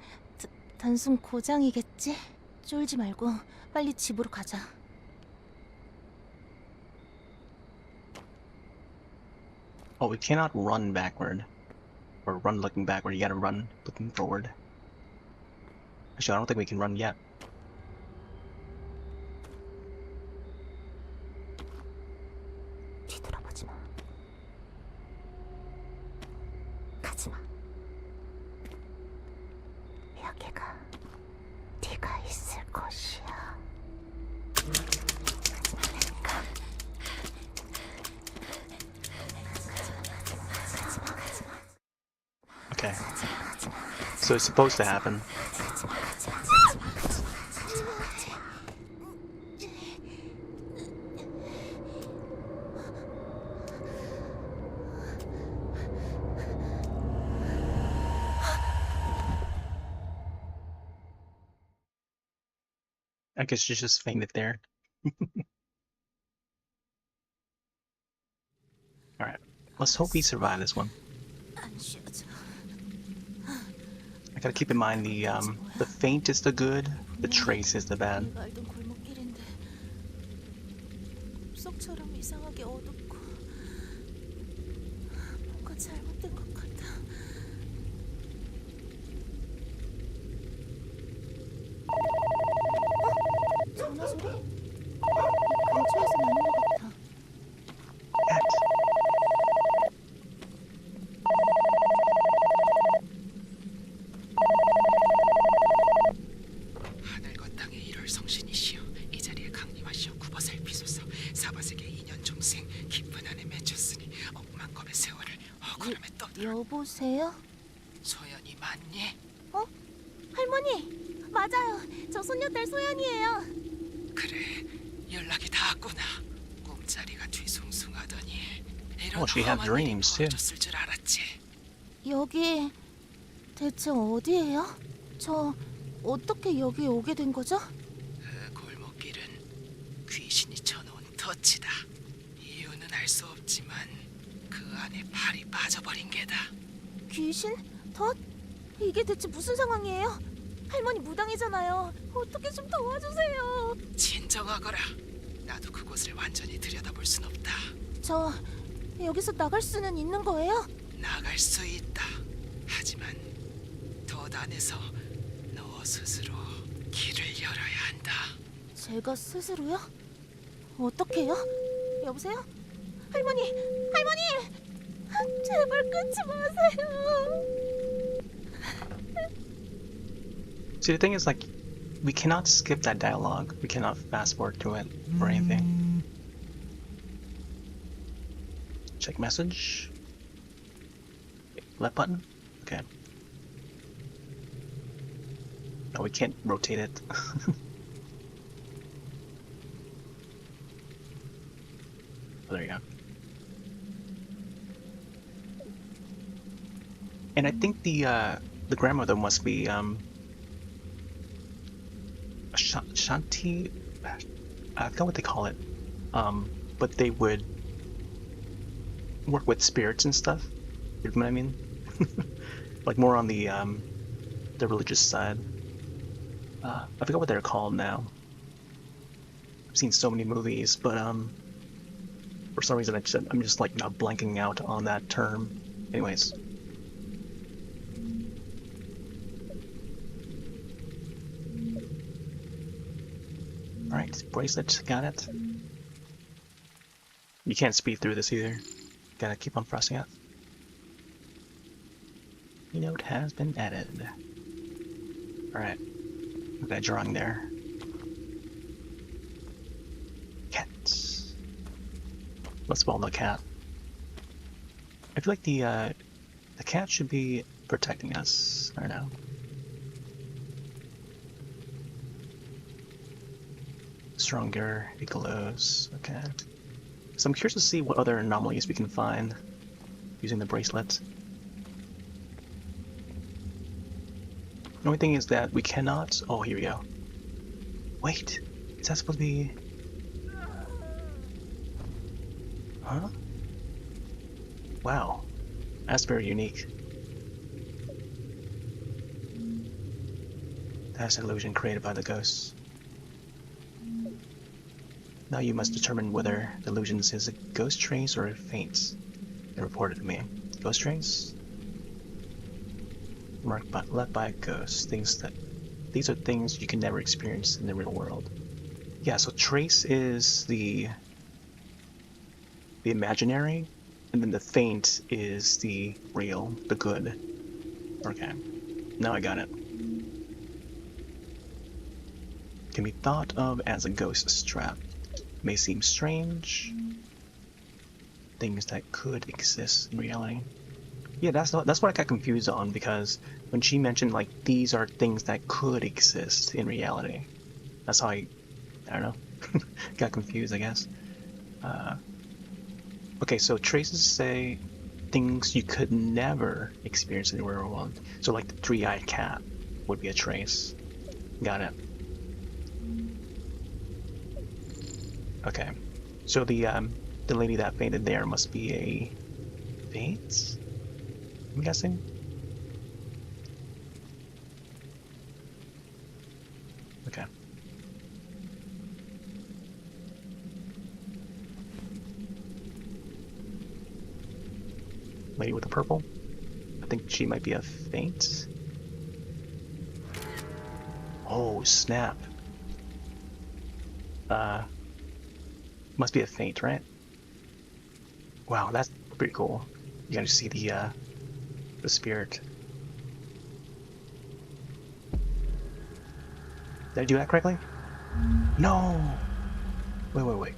단순 고장이겠지? 쫄지 말고 빨리 집으로 가자. Oh, we cannot run backward. Or run looking backward, you gotta run looking forward. Actually, I don't think we can run yet. 뒤돌아보지 마. 가지 마. 여기가 네가 있을 곳이야. Okay. So it's supposed to happen. I guess you just fainted there. Alright, let's hope we survive this one. 안 쉬어져. I gotta keep in mind the faint is the good, the trace is the bad. 네가 알던 골목길인데 숲속처럼 이상하게 어둡고 뭔가 잘못된 것 같아. 전화 소리? 이 근처에서 나는 것 같아. Cat. 하늘과 땅에 이룰 성신이시여 이 자리에 강림하시어 굽어 살피소서 사바세계 인연 중생 깊은 여보세요? 소연이 맞니? 할머니! 맞아요. 저 손녀딸 소연이에요. 그래, 연락이 닿았구나. 꿈자리가 뒤숭숭하더니 이런 Oh, she had 험한 일이 dreams, too. 벌어졌을 줄 알았지. 여기 대체 어디예요? 저 어떻게 여기 오게 된 거죠? 그 골목길은 귀신이 쳐놓은 덫이다. 이유는 알 수 없지만 그 안에 발이 빠져버린 게다. 귀신? 덫? 이게 대체 무슨 상황이에요? 할머니 무당이잖아요. 어떻게 좀 도와주세요. 진정하거라. 나도 그곳을 완전히 들여다볼 순 없다. 저 여기서 나갈 수는 있는 거예요? 나갈 수 있다. 하지만 덫 안에서 너 스스로 길을 열어야 한다. 제가 스스로요? 어떻게요? 여보세요? 할머니! 할머니! 제발 끊지 마세요. See, the thing is, like, we cannot skip that dialogue. We cannot fast forward to it or anything. Check message. Left button? Okay. No, we can't rotate it. Oh, there you go. And I think the grandmother must be Shanti. I forgot what they call it. But they would work with spirits and stuff. You know what I mean? Like more on the religious side. I forgot what they're called now. I've seen so many movies, but for some reason I'm just like not blanking out on that term. Anyways. Alright, bracelet, got it. You can't speed through this either. Gotta keep on pressing it. Note has been added. Alright. Look at that drawing there. Cat. Let's follow the cat. I feel like the cat should be protecting us. I don't know. Stronger, it glows. Okay. So I'm curious to see what other anomalies we can find using the bracelet. The only thing is that we cannot... Oh, here we go. Wait, is that supposed to be... Huh? Wow, that's very unique. That's an illusion created by the ghosts. Now you must determine whether the illusion is a ghost trace or a feint. It reported to me. Ghost trace? Marked by, left by a ghost. These are things you can never experience in the real world. Yeah, so trace is the imaginary, and then the feint is the real, the good. Okay, now I got it. Can be thought of as a ghost strap. May seem strange. Things that could exist in reality. Yeah, that's what I got confused on, because when she mentioned like these are things that could exist in reality, that's how I don't know, got confused, I guess. Okay, so traces say things you could never experience in the real world. So like the three-eyed cat would be a trace. Got it. Okay, so the lady that fainted there must be a feint, I'm guessing. Okay. Lady with the purple. I think she might be a feint. Oh snap. Must be a feint, right? Wow, that's pretty cool. You gotta see the spirit. Did I do that correctly? No! Wait.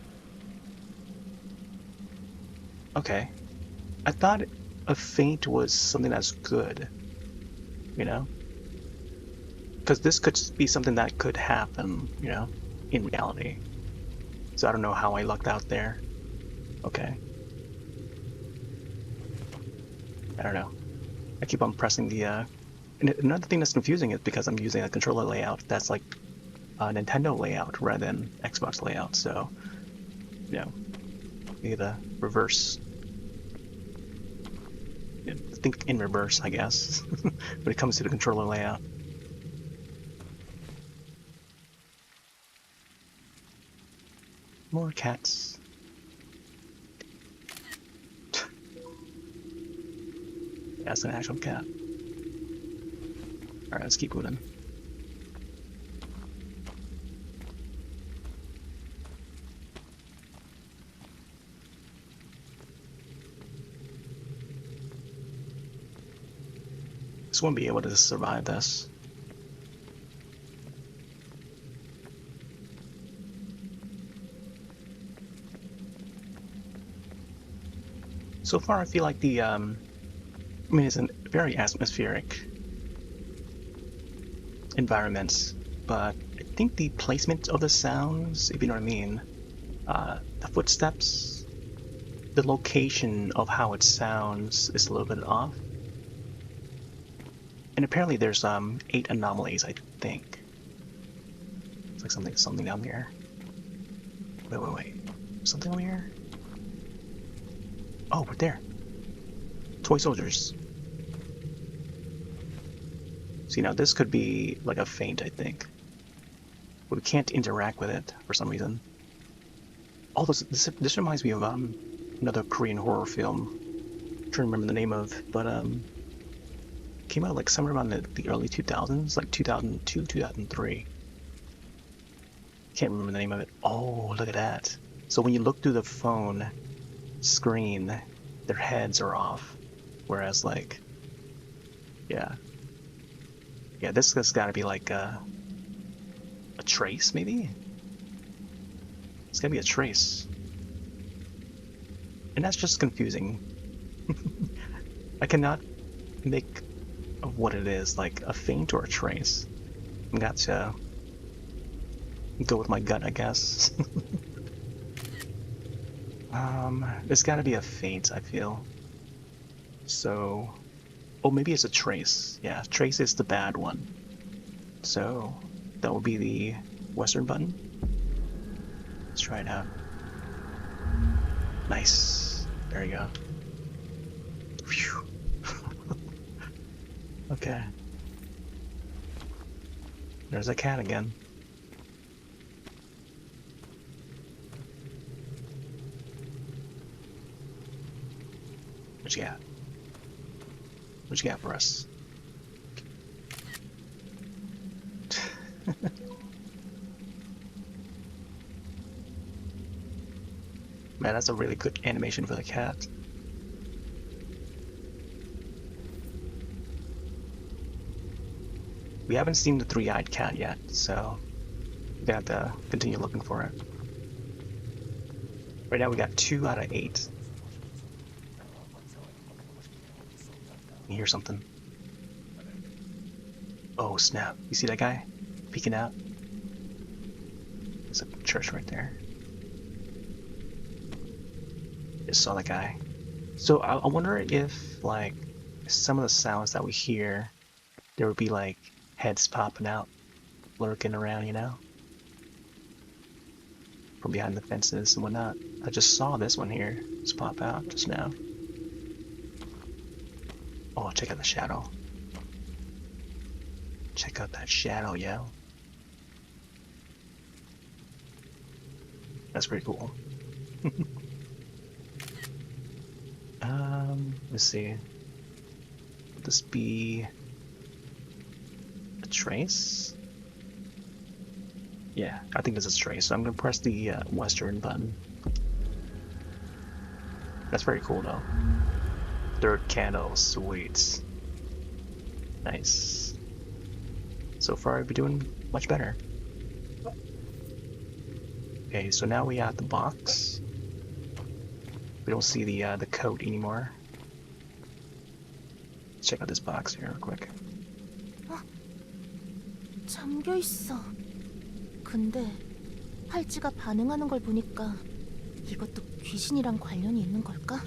Okay. I thought a feint was something that's good, you know? Because this could be something that could happen, you know, in reality. So I don't know how I lucked out there. Okay. I don't know. I keep on pressing the, and another thing that's confusing is because I'm using a controller layout that's like a Nintendo layout rather than Xbox layout, so, you know, maybe the reverse. Think in reverse, I guess, when it comes to the controller layout. More cats. That's an actual cat. Alright, let's keep moving. This won't be able to survive this. So far, I feel like the, I mean, it's a very atmospheric environment, but I think the placement of the sounds, if you know what I mean, the footsteps, the location of how it sounds is a little bit off. And apparently there's 8 anomalies, I think. It's like something down here. Wait. Something over here? Oh, right there. Toy soldiers. See, now this could be like a feint, I think. But we can't interact with it for some reason. Oh, this reminds me of another Korean horror film. I'm trying to remember the name of, but came out like somewhere around the early 2000s, like 2002, 2003. Can't remember the name of it. Oh, look at that. So when you look through the phone screen, their heads are off. Whereas like, yeah, this has got to be like a trace, maybe? It's gotta be a trace. And that's just confusing. I cannot make of what it is, like a feint or a trace. I've got to go with my gut, I guess. There's gotta be a feint, I feel. So, oh, maybe it's a trace. Yeah, trace is the bad one. So, that will be the Western button. Let's try it out. Nice. There you go. Phew. Okay. There's a cat again. What you got? What you got for us? Man, that's a really good animation for the cat. We haven't seen the three-eyed cat yet, so we have to continue looking for it. Right now we got 2 out of 8. You hear something? Oh snap! You see that guy peeking out? There's a church right there. Just saw that guy. So I wonder if like some of the sounds that we hear, there would be like heads popping out, lurking around, you know, from behind the fences and whatnot. I just saw this one here just pop out just now. Oh, check out the shadow. Check out that shadow, yo. That's pretty cool. Let's see. Would this be a trace? Yeah, I think this is a trace. So I'm gonna press the Western button. That's very cool though. Third candle, sweet. Nice. So far, I've been doing much better. Okay, so now we got the box. We don't see the coat anymore. check out this box here real quick. 잠겨 있어. 근데 팔찌가 반응하는 걸 보니까 이것도 귀신이랑 관련이 있는 걸까?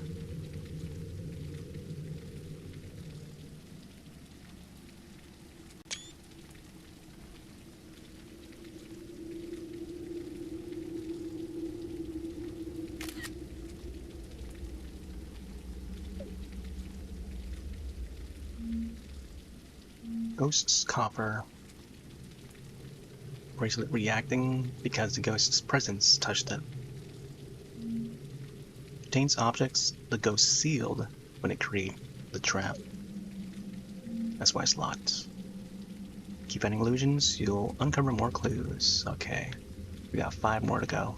Ghost's copper. Bracelet reacting because the ghost's presence touched it. Contains objects the ghost sealed when it created the trap. That's why it's locked. Keep finding illusions, you'll uncover more clues. Okay. We got 5 more to go.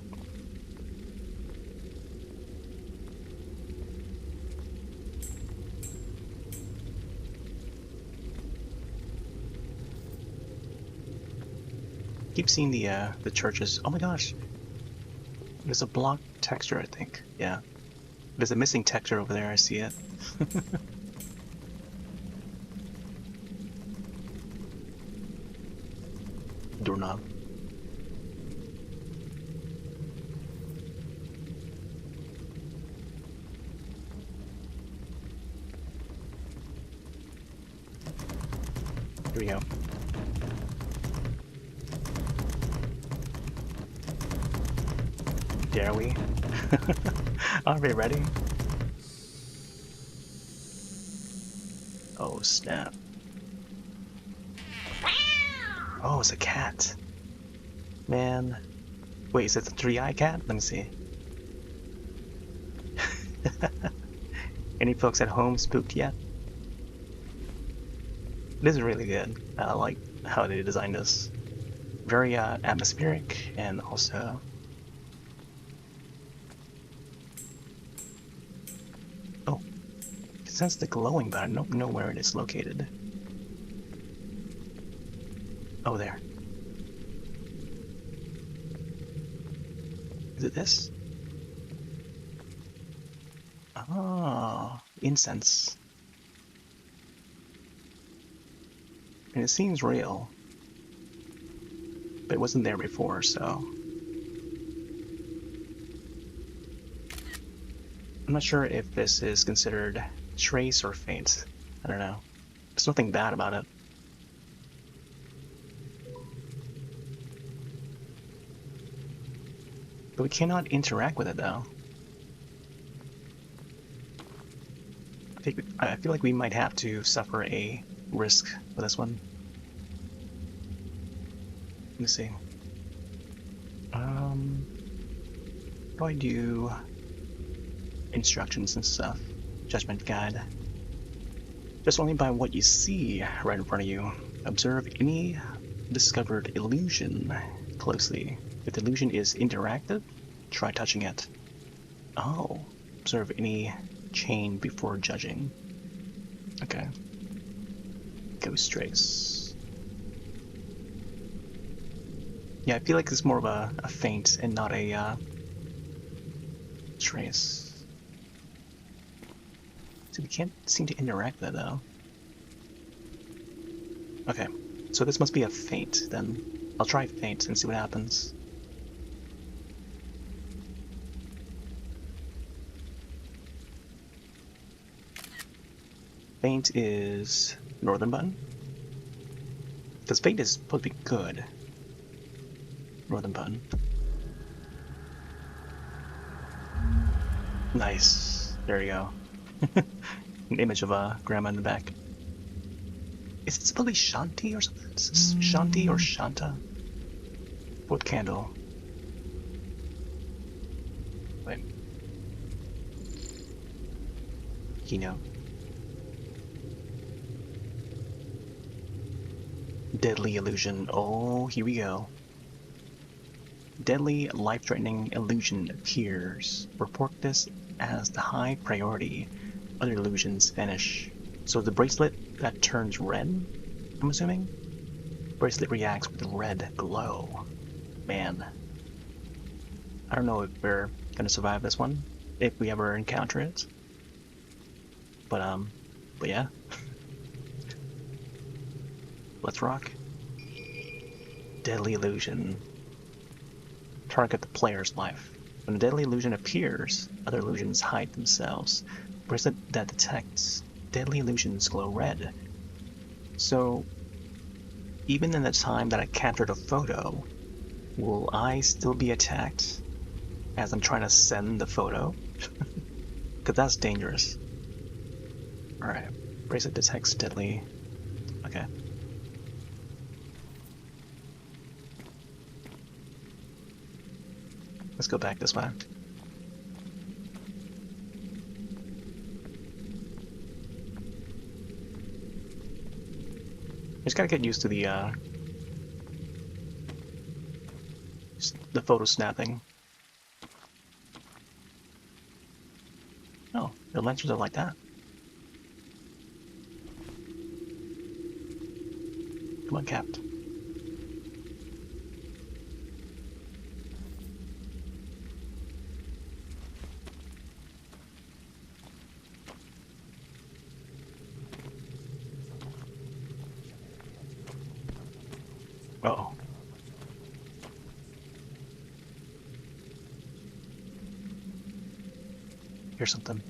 Keep seeing the churches. Oh my gosh. There's a block texture, I think. Yeah. There's a missing texture over there, I see it. Doorknob. Here we go. Dare we? Are we ready? Oh snap. Oh, it's a cat. Man. Wait, is it the 3-eye cat? Let me see. Any folks at home spooked yet? This is really good. I like how they designed this. Very atmospheric and also... Oh. It says the glowing, but I don't know where it is located. Oh, there. Is it this? Oh, incense. And it seems real. But it wasn't there before, so... I'm not sure if this is considered trace or faint. I don't know. There's nothing bad about it. But we cannot interact with it though. I feel like we might have to suffer a risk for this one. Let me see. How do I do instructions and stuff? Judgment guide. Just only by what you see right in front of you. Observe any discovered illusion closely. If the illusion is interactive, try touching it. Oh, observe any chain before judging. Okay. Ghost trace. Yeah, I feel like it's more of a feint and not a trace. So we can't seem to interact with it though. Okay, so this must be a feint then. I'll try feint and see what happens. Feint is northern button. Because feint is supposed to be good. Northern button. Nice. There you go. An image of grandma in the back. Is it supposed to be Shanti or something? Is this Shanti or Shanta? Fourth candle. Wait. Keynote. Deadly illusion. Oh, here we go. Deadly, life-threatening illusion appears. Report this as the high priority. Other illusions vanish. So the bracelet that turns red, I'm assuming? Bracelet reacts with a red glow. Man. I don't know if we're gonna survive this one, if we ever encounter it. But yeah. let's rock. Deadly illusion. Target the player's life. When a deadly illusion appears, other illusions hide themselves. Bracelet that detects deadly illusions glow red. So, even in the time that I captured a photo, will I still be attacked as I'm trying to send the photo? Because that's dangerous. Alright, bracelet detects deadly. Okay. Let's go back this way. I just gotta get used to the photo snapping. Oh, the lenses are like that. Come on, Capt. Uh-oh. Here's something.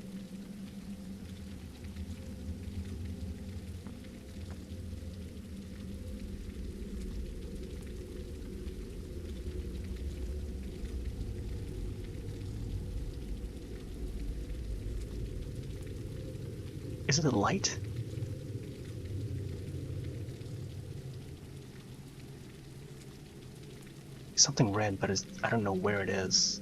Is it a light? Something red, but I don't know where it is.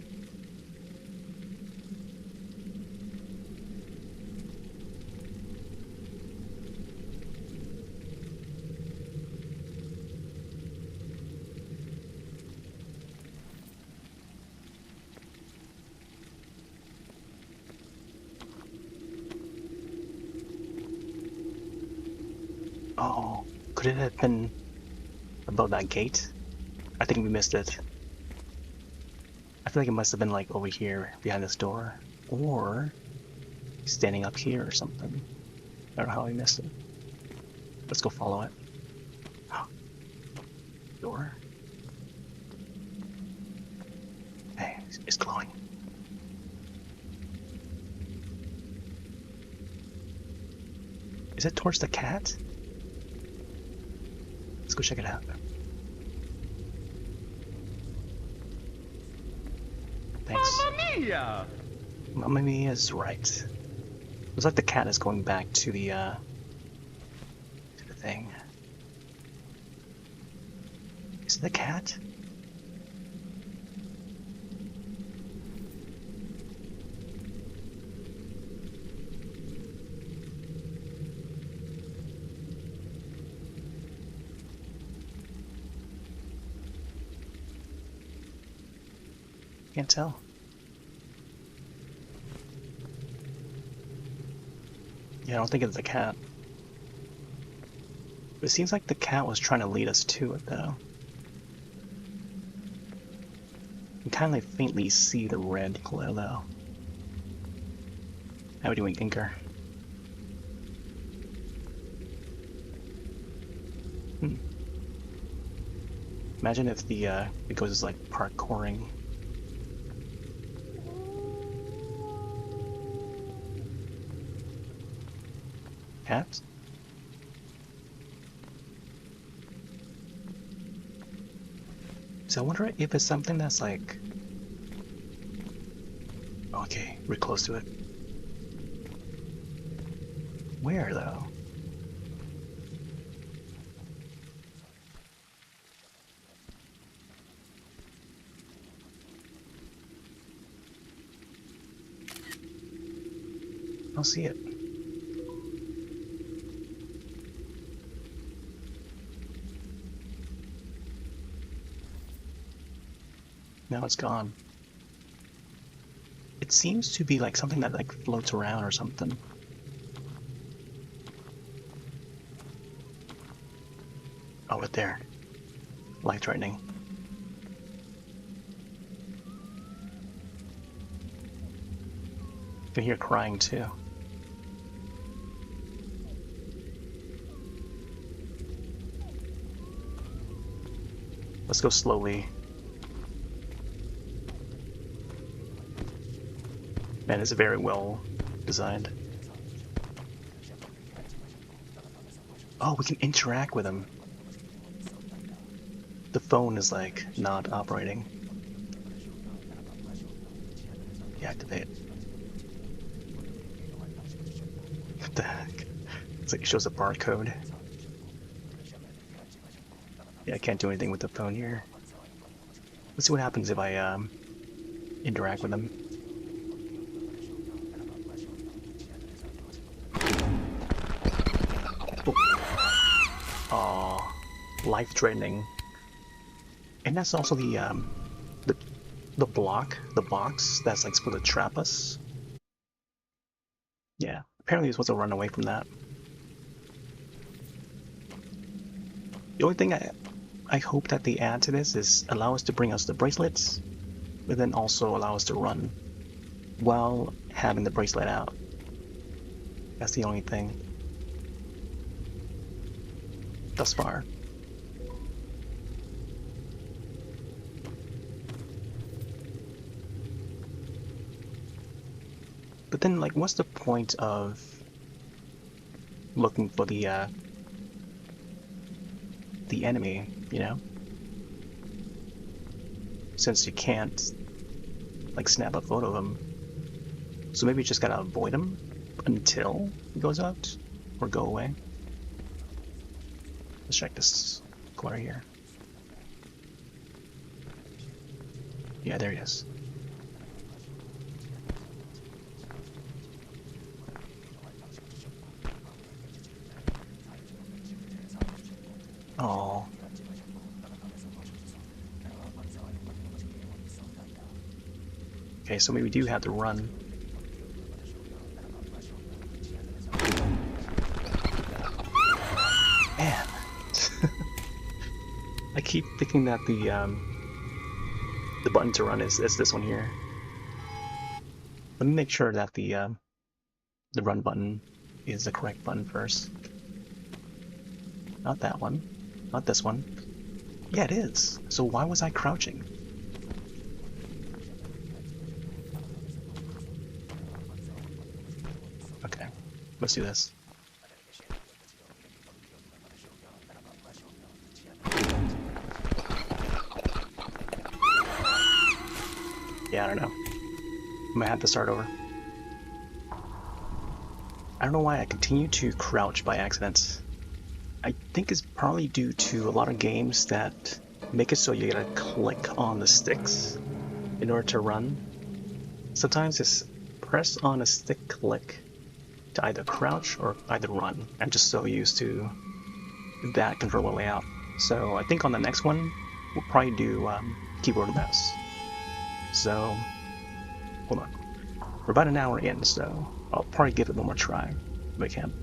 Oh, could it have been above that gate? I think we missed it. I feel like it must have been like over here behind this door, or standing up here or something. I don't know how we missed it. Let's go follow it. Door. Hey, it's glowing. Is it towards the cat? Let's go check it out. Thanks. Mamma mia! Mamma mia is right. Looks like the cat is going back to the thing. Is it the cat? Can't tell. Yeah, I don't think it's the cat. But it seems like the cat was trying to lead us to it, though. You can kind of faintly see the red glow, though. How are we doing, Inker? Imagine if the it goes like parkouring. Cat? So I wonder if it's something that's like... Okay, we're close to it. Where, though? I don't see it. Now it's gone. It seems to be like something that like floats around or something. Oh, right there. Life-threatening. You can hear crying too. Let's go slowly. Man, it's very well designed. Oh, we can interact with him. The phone is like not operating. Deactivate. What the heck? It's like it shows a barcode. Yeah, I can't do anything with the phone here. Let's see what happens if I interact with him. Oh, life-threatening. And that's also the box that's like supposed to trap us. Yeah, apparently you're supposed to run away from that. The only thing I hope that they add to this is allow us to bring us the bracelets, but then also allow us to run while having the bracelet out. That's the only thing thus far. But then, like, what's the point of looking for the enemy, you know? Since you can't, like, snap a photo of him. So maybe you just gotta avoid him until he goes out, or go away. Let's check this corner here. Yeah, there he is. Oh. Okay, so maybe we do have to run. Man. I keep thinking that the button to run is this one here. Let me make sure that the run button is the correct button first. Not that one. Not this one. Yeah, it is. So why was I crouching? Okay, let's do this. Yeah, I don't know. I might have to start over. I don't know why I continue to crouch by accident. I think it's probably due to a lot of games that make it so you gotta click on the sticks in order to run. Sometimes it's press on a stick click to either crouch or either run. I'm just so used to that controller layout. So I think on the next one, we'll probably do keyboard and mouse. So, hold on. We're about an hour in, so I'll probably give it one more try if I can.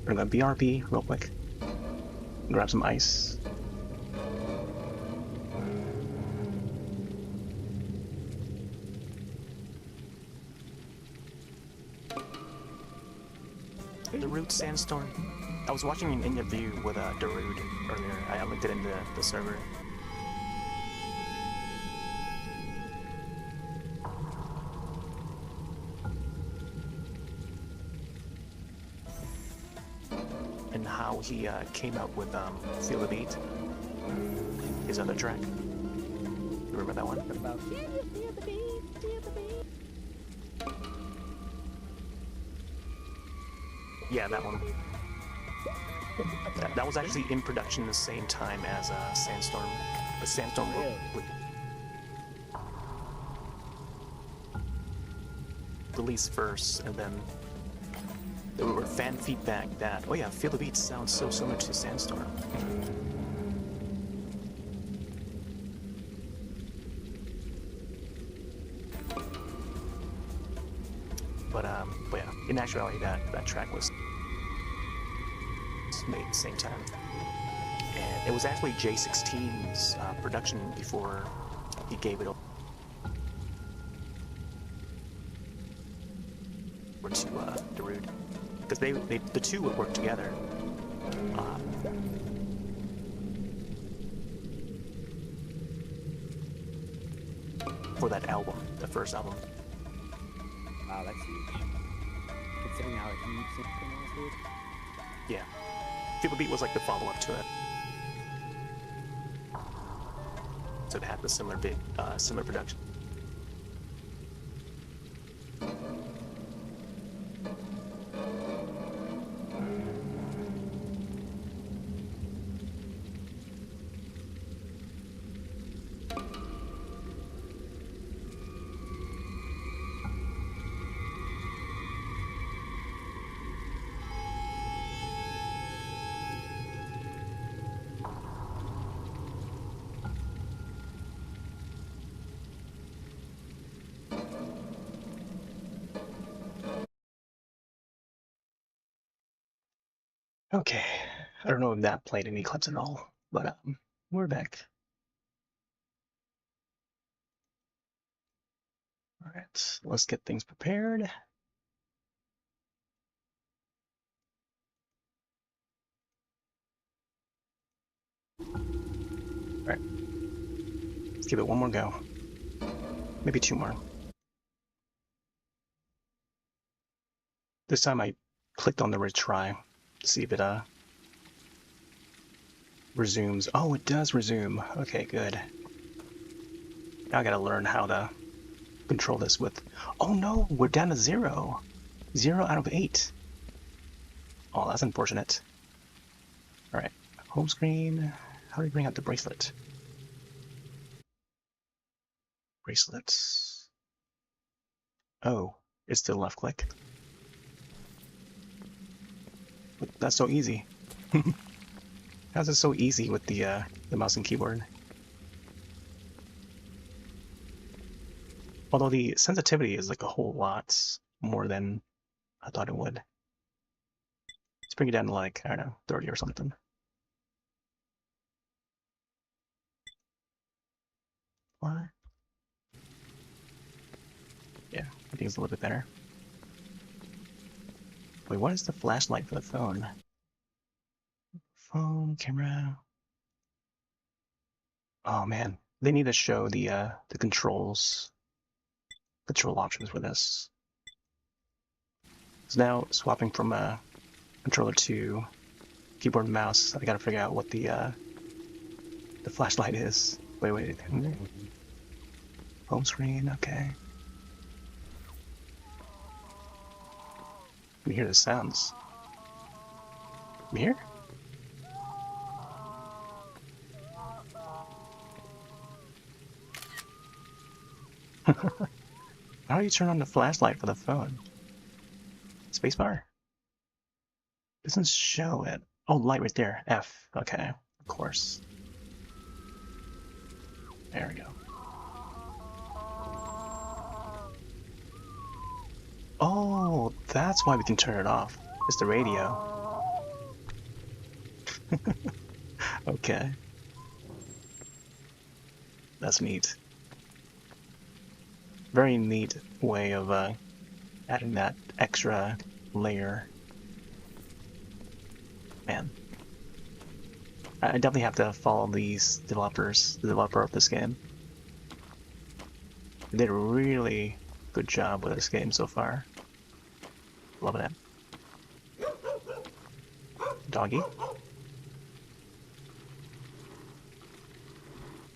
We're gonna BRB real quick. Grab some ice. The Root Sandstorm. I was watching an interview with Darude earlier. I linked it in the server. And how he came up with Feel the Beat, his other track. You remember that one? Yeah, that one. That was actually in production the same time as Sandstorm. But Sandstorm would release first, and then there were fan feedback that, oh yeah, Feel the Beat sounds so similar to Sandstorm. But yeah, in actuality, that track was made at the same time. And it was actually J16's production before he gave it over to Darude. Because the two would work together. for that album, the first album. Wow, that's huge. Considering how huge Symptom was, dude. Yeah. Feel the Beat was like the follow-up to it. So it had the similar production. Okay, I don't know if that played any clips at all, but we're back. All right, let's get things prepared. All right, let's give it one more go. Maybe two more. This time I clicked on the retry to see if it resumes. Oh, it does resume. Okay, good. Now I gotta learn how to control this with... Oh no, we're down to 0. 0 out of 8. Oh, that's unfortunate. Alright, home screen. How do we bring out the bracelet? Bracelets. Oh, it's still left click. But that's so easy. How's it so easy with the mouse and keyboard? Although the sensitivity is like a whole lot more than I thought it would. Let's bring it down to like, I don't know, 30 or something. What? Yeah, I think it's a little bit better. Wait, what is the flashlight for the phone? Phone, camera. Oh man, they need to show the control options for this. So now swapping from a controller to keyboard and mouse, I gotta figure out what the flashlight is. Wait. Home screen, okay. You can hear the sounds. From here? How do you turn on the flashlight for the phone? Spacebar? Doesn't show it. Oh, light right there. F. Okay, of course. There we go. Oh, that's why we can turn it off. It's the radio. Okay. That's neat. Very neat way of adding that extra layer. Man. I definitely have to follow these developers, the developer of this game. They did a really good job with this game so far. Loving it. Doggy.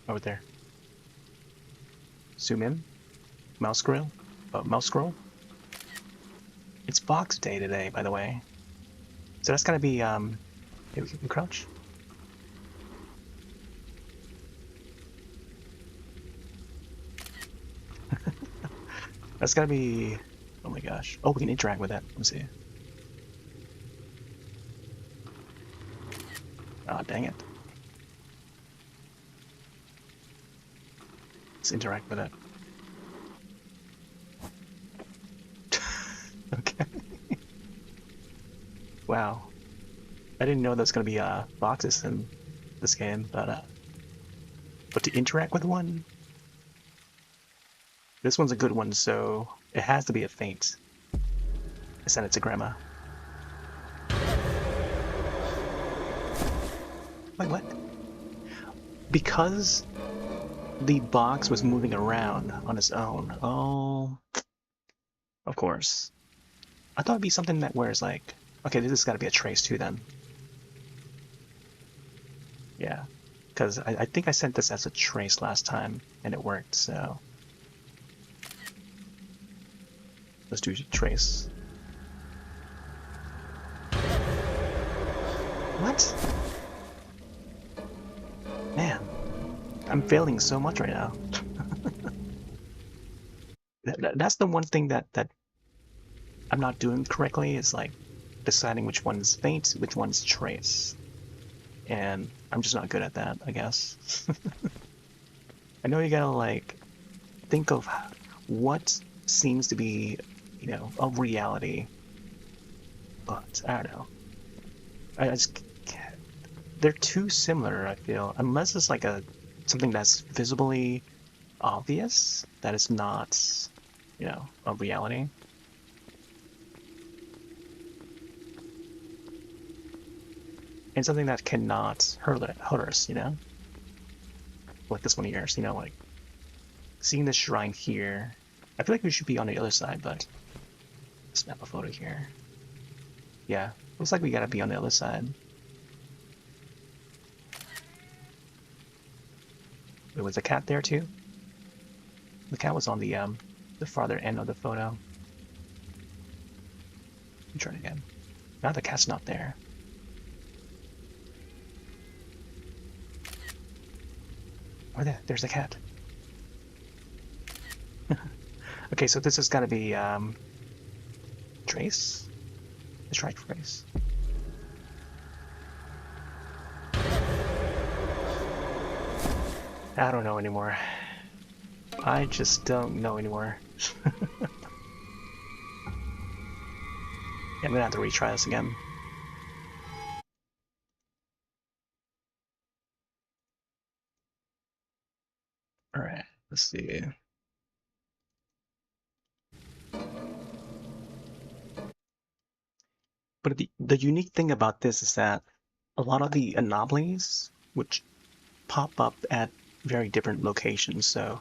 Over there. Zoom in. Mouse scroll. Mouse scroll. It's box day today, by the way. So that's gotta be maybe we can crouch. That's gotta be... Oh my gosh. Oh, we can interact with that. Let's see. Ah, dang it. Let's interact with it. Okay. Wow. I didn't know there's gonna be boxes in this game, but to interact with one? This one's a good one, so it has to be a feint. I sent it to Grandma. Wait, what? Because the box was moving around on its own. Oh, of course. I thought it'd be something that where it's like, okay, this has got to be a trace too then. Yeah, because I think I sent this as a trace last time and it worked, so let's do trace. What? Man, I'm failing so much right now. That's the one thing that I'm not doing correctly, is like deciding which one's feint, which one's trace. And I'm just not good at that, I guess. I know you gotta like think of what seems to be, you know, a reality, but I don't know. I just can't. They're too similar, I feel, unless it's like something that's visibly obvious that it's not, you know, a reality. And something that cannot hurt us, you know? Like this one here, you know, like seeing this shrine here. I feel like we should be on the other side, but snap a photo here. Yeah, looks like we gotta be on the other side. There was a cat there too. The cat was on the farther end of the photo. Let me try it again. Now the cat's not there. Oh, there's the cat. Okay, so this has got to be trace. Let's try trace. I don't know anymore. I just don't know anymore. Yeah, I'm gonna have to retry this again. Alright, let's see. But the unique thing about this is that a lot of the anomalies, which pop up at very different locations, so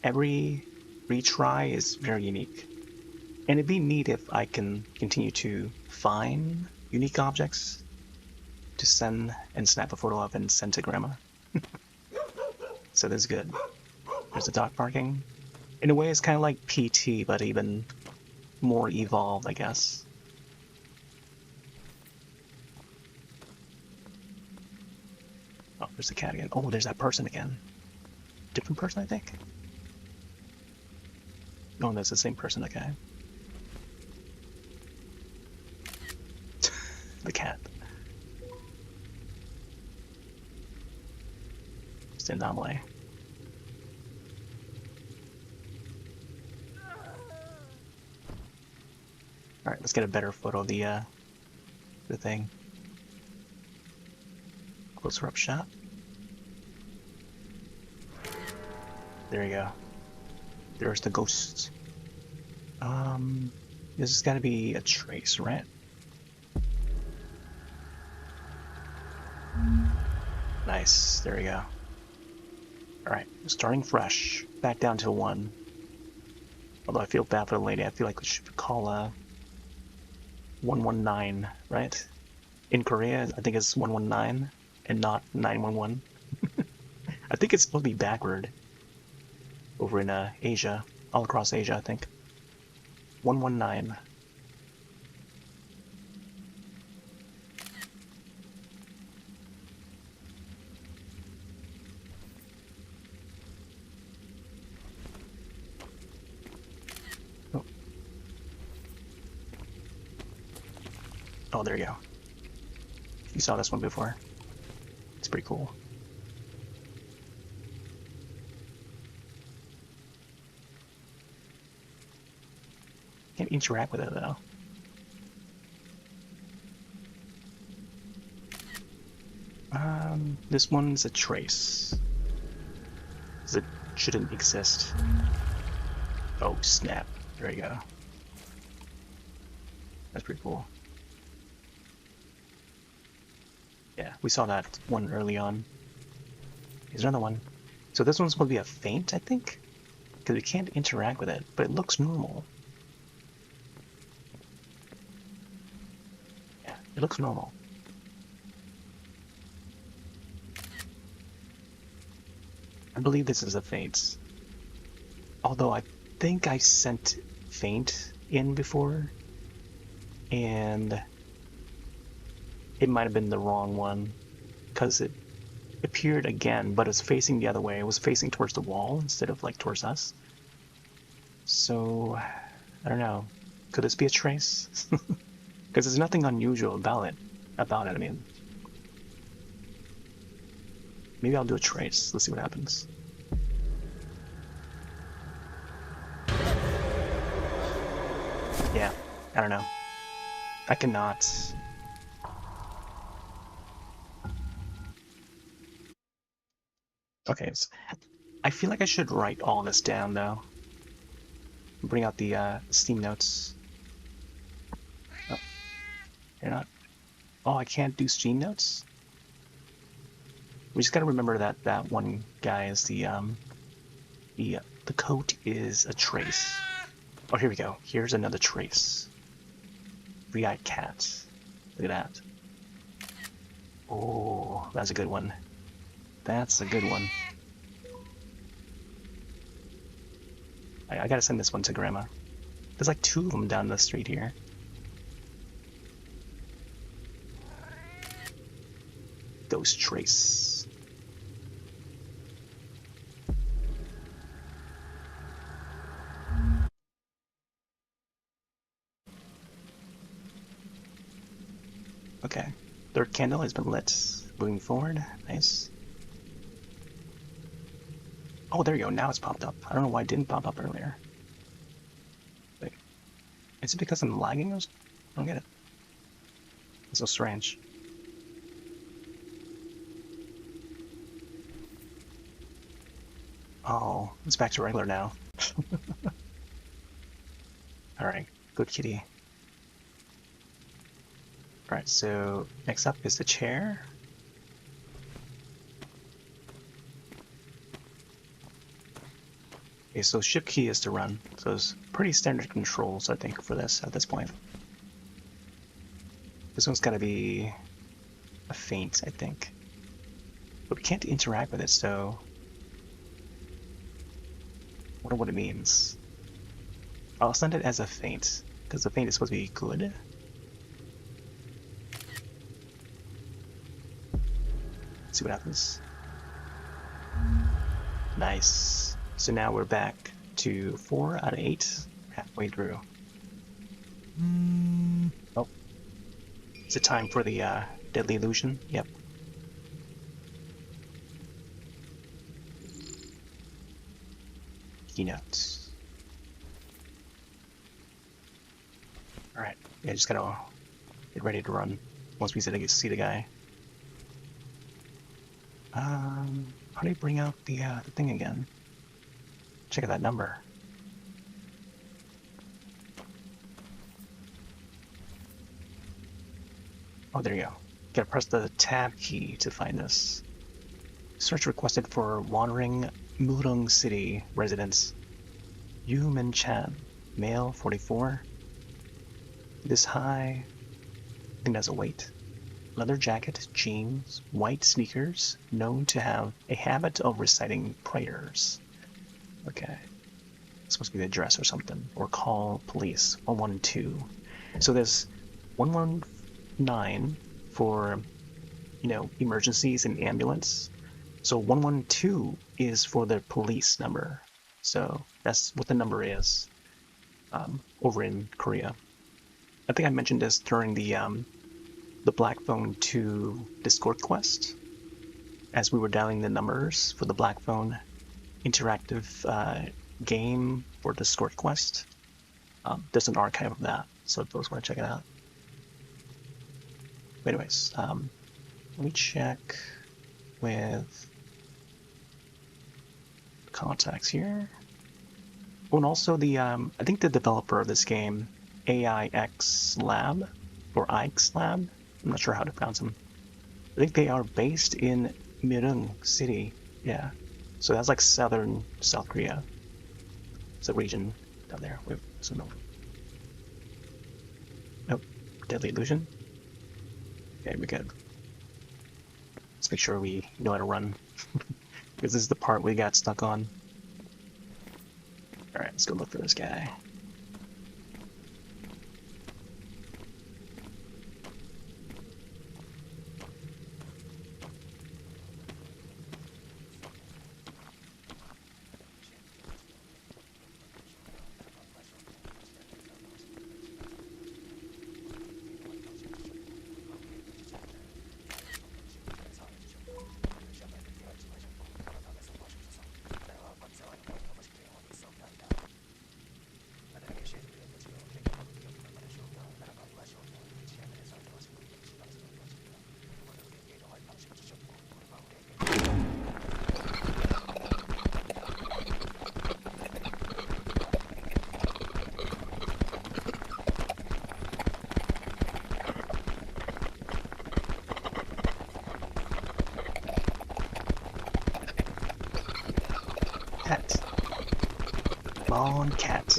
every retry is very unique. And it'd be neat if I can continue to find unique objects to send and snap a photo of and send to Grandma. So that's good. There's the dog barking. In a way, it's kind of like PT, but even more evolved, I guess. Oh, there's the cat again. Oh, there's that person again. Different person, I think? No, that's the same person, okay. The cat. It's an anomaly. Alright, let's get a better photo of the thing. Closer up shot. There you go. There's the ghost. This has got to be a trace, right? Nice. There we go. Alright, starting fresh. Back down to 1. Although I feel bad for the lady. I feel like we should call 119, right? In Korea, I think it's 119 and not 911. I think it's supposed to be backward. Over in Asia. All across Asia, I think. 119. Oh. Oh, there you go. You saw this one before. It's pretty cool. Can't interact with it though. This one's a trace. It shouldn't exist. Oh snap! There you go. That's pretty cool. Yeah, we saw that one early on. Here's another one. So this one's supposed to be a feint, I think? Because we can't interact with it, but it looks normal. Yeah, it looks normal. I believe this is a feint. Although I think I sent feint in before, and it might have been the wrong one, because it appeared again, but it's facing the other way. It was facing towards the wall instead of like towards us. So, I don't know. Could this be a trace? Because there's nothing unusual about it. I mean, maybe I'll do a trace. Let's see what happens. Yeah, I don't know. I cannot. Okay, so I feel like I should write all this down though. Bring out the Steam notes. Oh, you're not. Oh, I can't do Steam notes. We just gotta remember that that one guy is the coat is a trace. Oh, here we go. Here's another trace. Three-eyed cat. Look at that. Oh, that's a good one. That's a good one. I gotta send this one to Grandma. There's like 2 of them down the street here. Ghost trace. Okay. 3rd candle has been lit. Moving forward. Nice. Oh, there you go. Now it's popped up. I don't know why it didn't pop up earlier. Wait. Is it because I'm lagging or something? I don't get it. It's so strange. Oh, it's back to regular now. Alright. Good kitty. Alright, so next up is the chair. Okay, so shift key is to run, so it's pretty standard controls, I think, for this at this point. This one's gotta be a feint, I think. But we can't interact with it, so... I wonder what it means. I'll send it as a feint, because the feint is supposed to be good. Let's see what happens. Nice. So now we're back to 4 out of 8, halfway through. Oh. Is it time for the deadly illusion? Yep. Keynotes. Alright, yeah, just gotta get ready to run once we see the guy. How do you bring out the thing again? Check out that number. Oh, there you go. Gotta press the tab key to find this. Search requested for wandering Murong City residents. Yu Min Chan, male, 44. This high. I think that's a weight. Leather jacket, jeans, white sneakers, known to have a habit of reciting prayers. Okay. It's supposed to be the address or something. Or call police, 112. So there's 119 for, you know, emergencies and ambulance. So 112 is for the police number. So that's what the number is over in Korea. I think I mentioned this during the Black Phone 2 Discord quest, as we were dialing the numbers for the Black Phone interactive game for Discord quest. There's an archive of that, so if those want to check it out. But anyways, let me check with contacts here. Oh, and also the I think the developer of this game, AIX Lab or IX Lab. I'm not sure how to pronounce them. I think they are based in Murong City. Yeah. So that's like southern South Korea. It's a region down there. Wait, so no. Nope. Deadly illusion. Okay, we good. Let's make sure we know how to run. Because this is the part we got stuck on. Alright, let's go look for this guy. Cat. Come on, cat.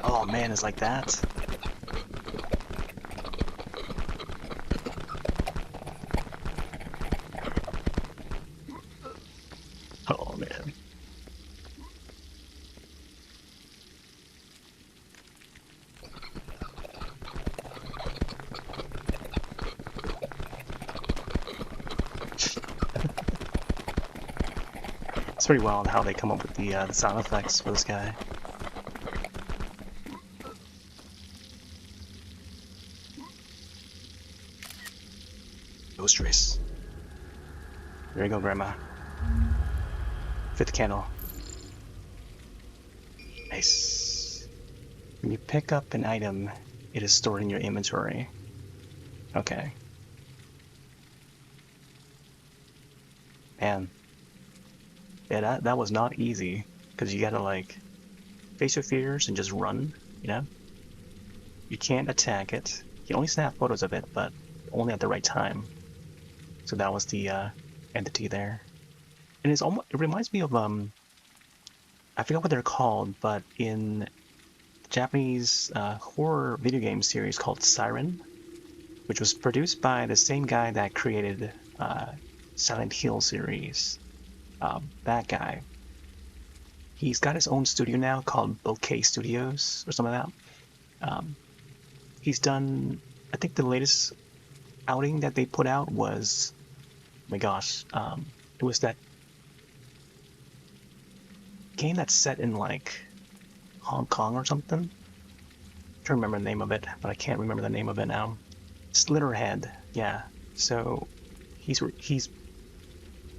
Oh man, it's like that. Oh man. It's pretty wild how they come up with the sound effects for this guy. Ghost race. There you go, Grandma. Fifth candle. Nice. When you pick up an item, it is stored in your inventory. Okay. Man. Yeah, that was not easy, because you gotta, like, face your fears and just run, you know? You can't attack it. You can only snap photos of it, but only at the right time. So that was the entity there. And it's almost, it reminds me of, I forgot what they're called, but in the Japanese horror video game series called Siren, which was produced by the same guy that created Silent Hill series. That guy. He's got his own studio now called Bouquet Studios or something like that. He's done, I think the latest outing that they put out was, oh my gosh, it was that game that's set in like Hong Kong or something. I'm trying to remember the name of it, but I can't remember the name of it now. Slitterhead, yeah. So he's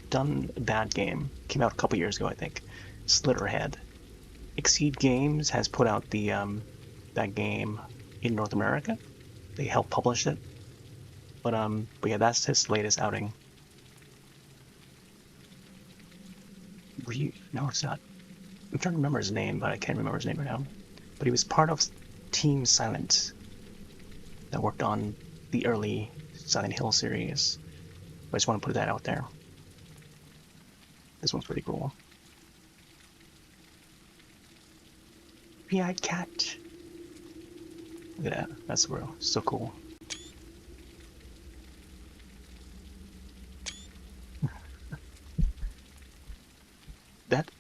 done that game. Came out a couple years ago, I think. Slitterhead. Exceed Games has put out the that game in North America. They helped publish it. But yeah, that's his latest outing. No, it's not. I'm trying to remember his name, but I can't remember his name right now. But he was part of Team Silent that worked on the early Silent Hill series. I just want to put that out there. This one's pretty cool. Three-eyed cat. Look at that. That's real. So cool. That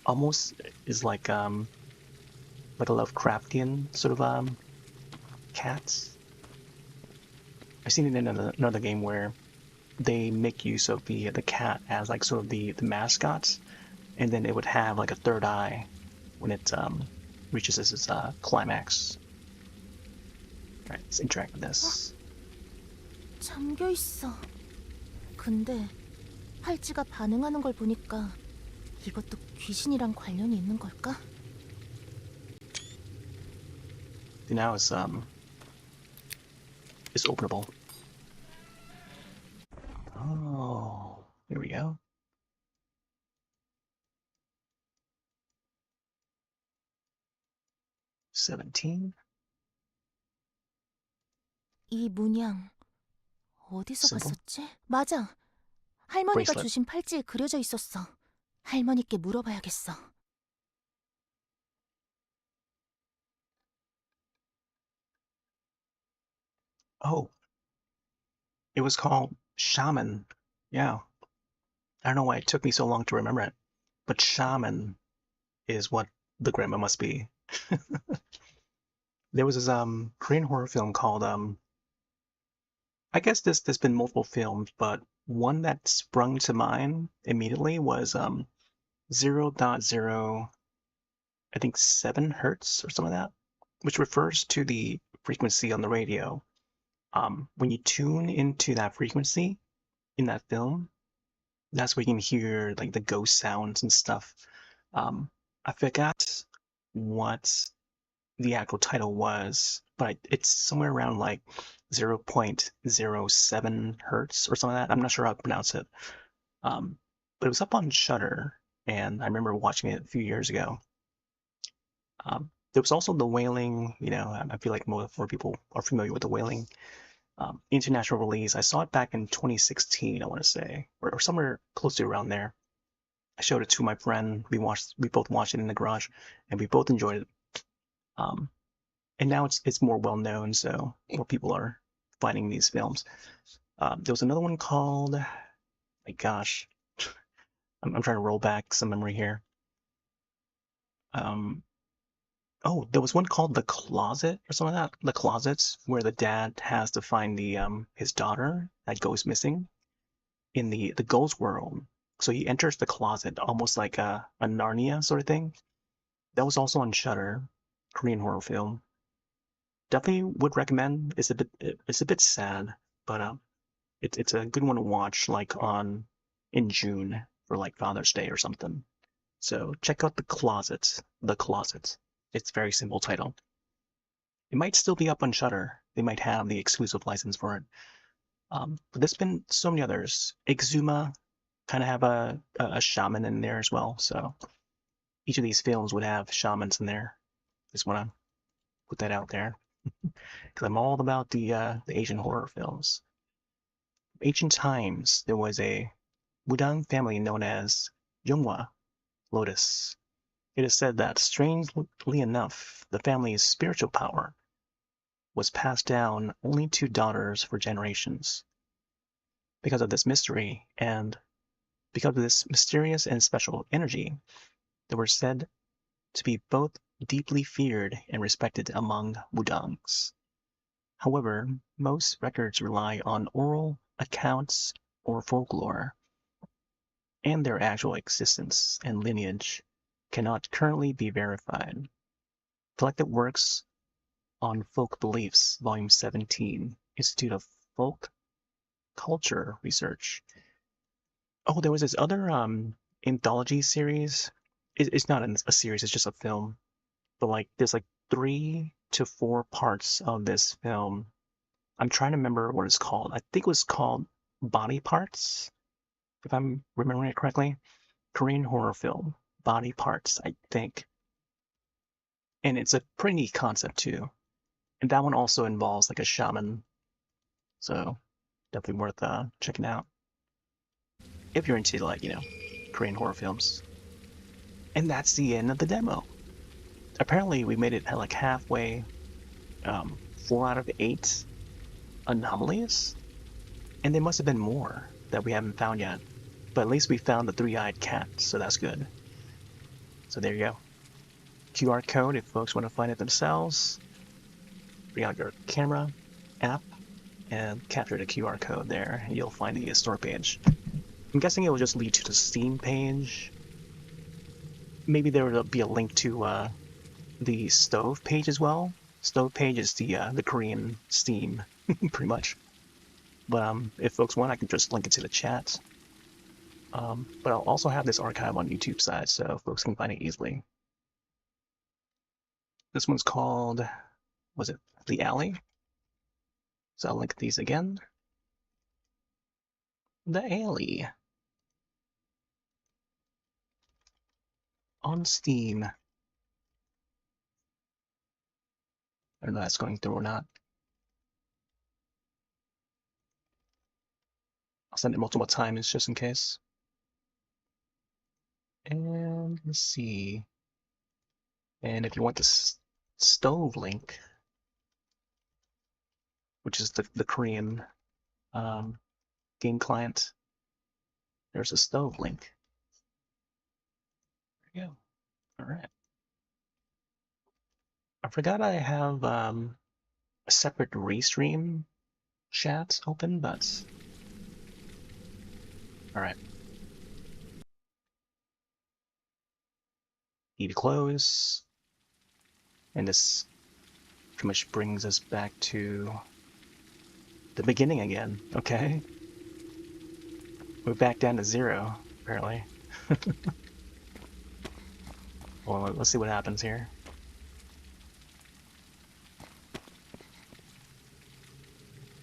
almost is like a Lovecraftian sort of cat. I've seen it in another game where they make use of the cat as like sort of the mascot, and then it would have like a third eye when it reaches its climax. Alright, let's interact with this. 잠겨 있어. 근데 팔찌가 반응하는 걸 보니까 이것도 귀신이랑 관련이 있는 걸까? Now it's openable. Oh, here we go. 17. 이 문양 어디서 Symbol. 봤었지? 맞아. 할머니가 Bracelet. 주신 팔찌에 그려져 있었어. 할머니께 물어봐야겠어. Oh, it was called Shaman. Yeah. I don't know why it took me so long to remember it. But Shaman is what the grandma must be. There was this Korean horror film called I guess there's been multiple films, but one that sprung to mind immediately was 0.0 I think 7 hertz or something like that, which refers to the frequency on the radio. When you tune into that frequency in that film, that's where you can hear like the ghost sounds and stuff. I forgot what the actual title was, but it's somewhere around like 0.07 hertz or something like that. I'm not sure how to pronounce it. But it was up on Shudder, and I remember watching it a few years ago. There was also The Wailing. I feel like more people are familiar with The Wailing. International release. I saw it back in 2016, I want to say, or somewhere close to around there. I showed it to my friend. We both watched it in the garage, and we both enjoyed it. And now it's more well known, so more people are finding these films. There was another one called, my gosh, I'm trying to roll back some memory here. Oh, there was one called The Closet or something like that. The Closets, where the dad has to find the his daughter that goes missing in the ghost world. So he enters the closet, almost like a Narnia sort of thing. That was also on Shudder, Korean horror film. Definitely would recommend. It's a bit sad, but it's a good one to watch like in June for like Father's Day or something. So check out The Closet. The Closet. It's a very simple title. It might still be up on Shudder. They might have the exclusive license for it. But there's been so many others. Exuma kind of have a shaman in there as well. So each of these films would have shamans in there. Just want to put that out there because I'm all about the Asian horror films. Ancient times, there was a Wudang family known as Yonghwa Lotus. It is said that, strangely enough, the family's spiritual power was passed down only to daughters for generations. Because of this mystery and because of this mysterious and special energy, they were said to be both deeply feared and respected among Wudangs. However, most records rely on oral accounts or folklore, and their actual existence and lineage cannot currently be verified. Collected Works on Folk Beliefs, Volume 17, Institute of Folk Culture Research. Oh, there was this other anthology series. It's not a series, it's just a film. But like there's like 3 to 4 parts of this film. I'm trying to remember what it's called. I think it was called Body Parts, if I'm remembering it correctly. Korean horror film, Body Parts, I think. And it's a pretty neat concept too. And that one also involves like a shaman. So definitely worth checking out if you're into like, Korean horror films. And that's the end of the demo. Apparently we made it at like halfway. 4 out of 8 anomalies, and there must have been more that we haven't found yet. But at least we found the 3-eyed cat, so that's good. So there you go. QR code if folks want to find it themselves. Bring out your camera app and capture the QR code there, and you'll find the store page. I'm guessing it will just lead to the Steam page. Maybe there will be a link to the Stove page as well. Stove page is the Korean Steam, pretty much. But if folks want, I can just link it to the chat. But I'll also have this archive on YouTube side, so folks can find it easily. This one's called, was it The Alley? So I'll link these again. The Alley. On Steam. I don't know if that's going through or not. I'll send it multiple times just in case. And let's see. And if you want the stove link, which is the Korean game client, there's a stove link. There you go. All right. I forgot I have a separate restream chat open, but all right. Need to close, and this pretty much brings us back to the beginning again. Okay, we're back down to 0 apparently. Well, let's see what happens here.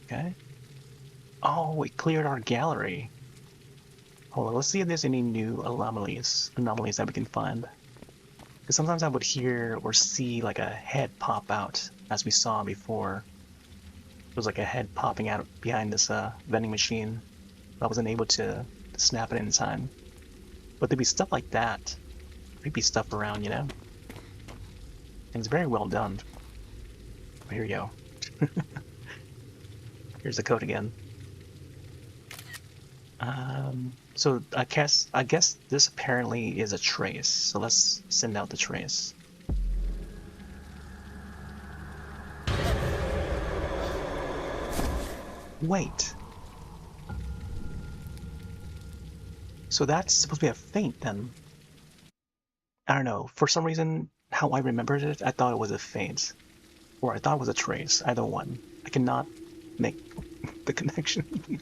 Okay. Oh, we cleared our gallery. Hold on, let's see if there's any new anomalies that we can find. Because sometimes I would hear or see like a head pop out, as we saw before. It was like a head popping out behind this vending machine. I wasn't able to snap it in time. But there'd be stuff like that. Creepy stuff around, you know? And it's very well done. Oh, here we go. Here's the code again. So I guess this apparently is a trace. So let's send out the trace. Wait. So that's supposed to be a feint then. I don't know. For some reason, how I remembered it, I thought it was a feint. Or I thought it was a trace. Either one. I cannot make the connection.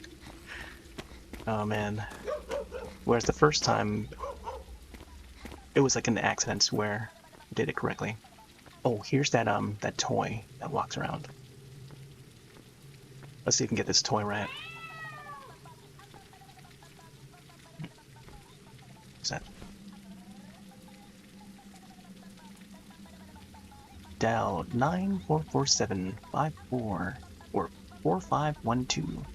Oh man. Whereas the first time, it was like an accident where I did it correctly. Oh, here's that that toy that walks around. Let's see if we can get this toy right. What's that? Dial 944754 or 4512.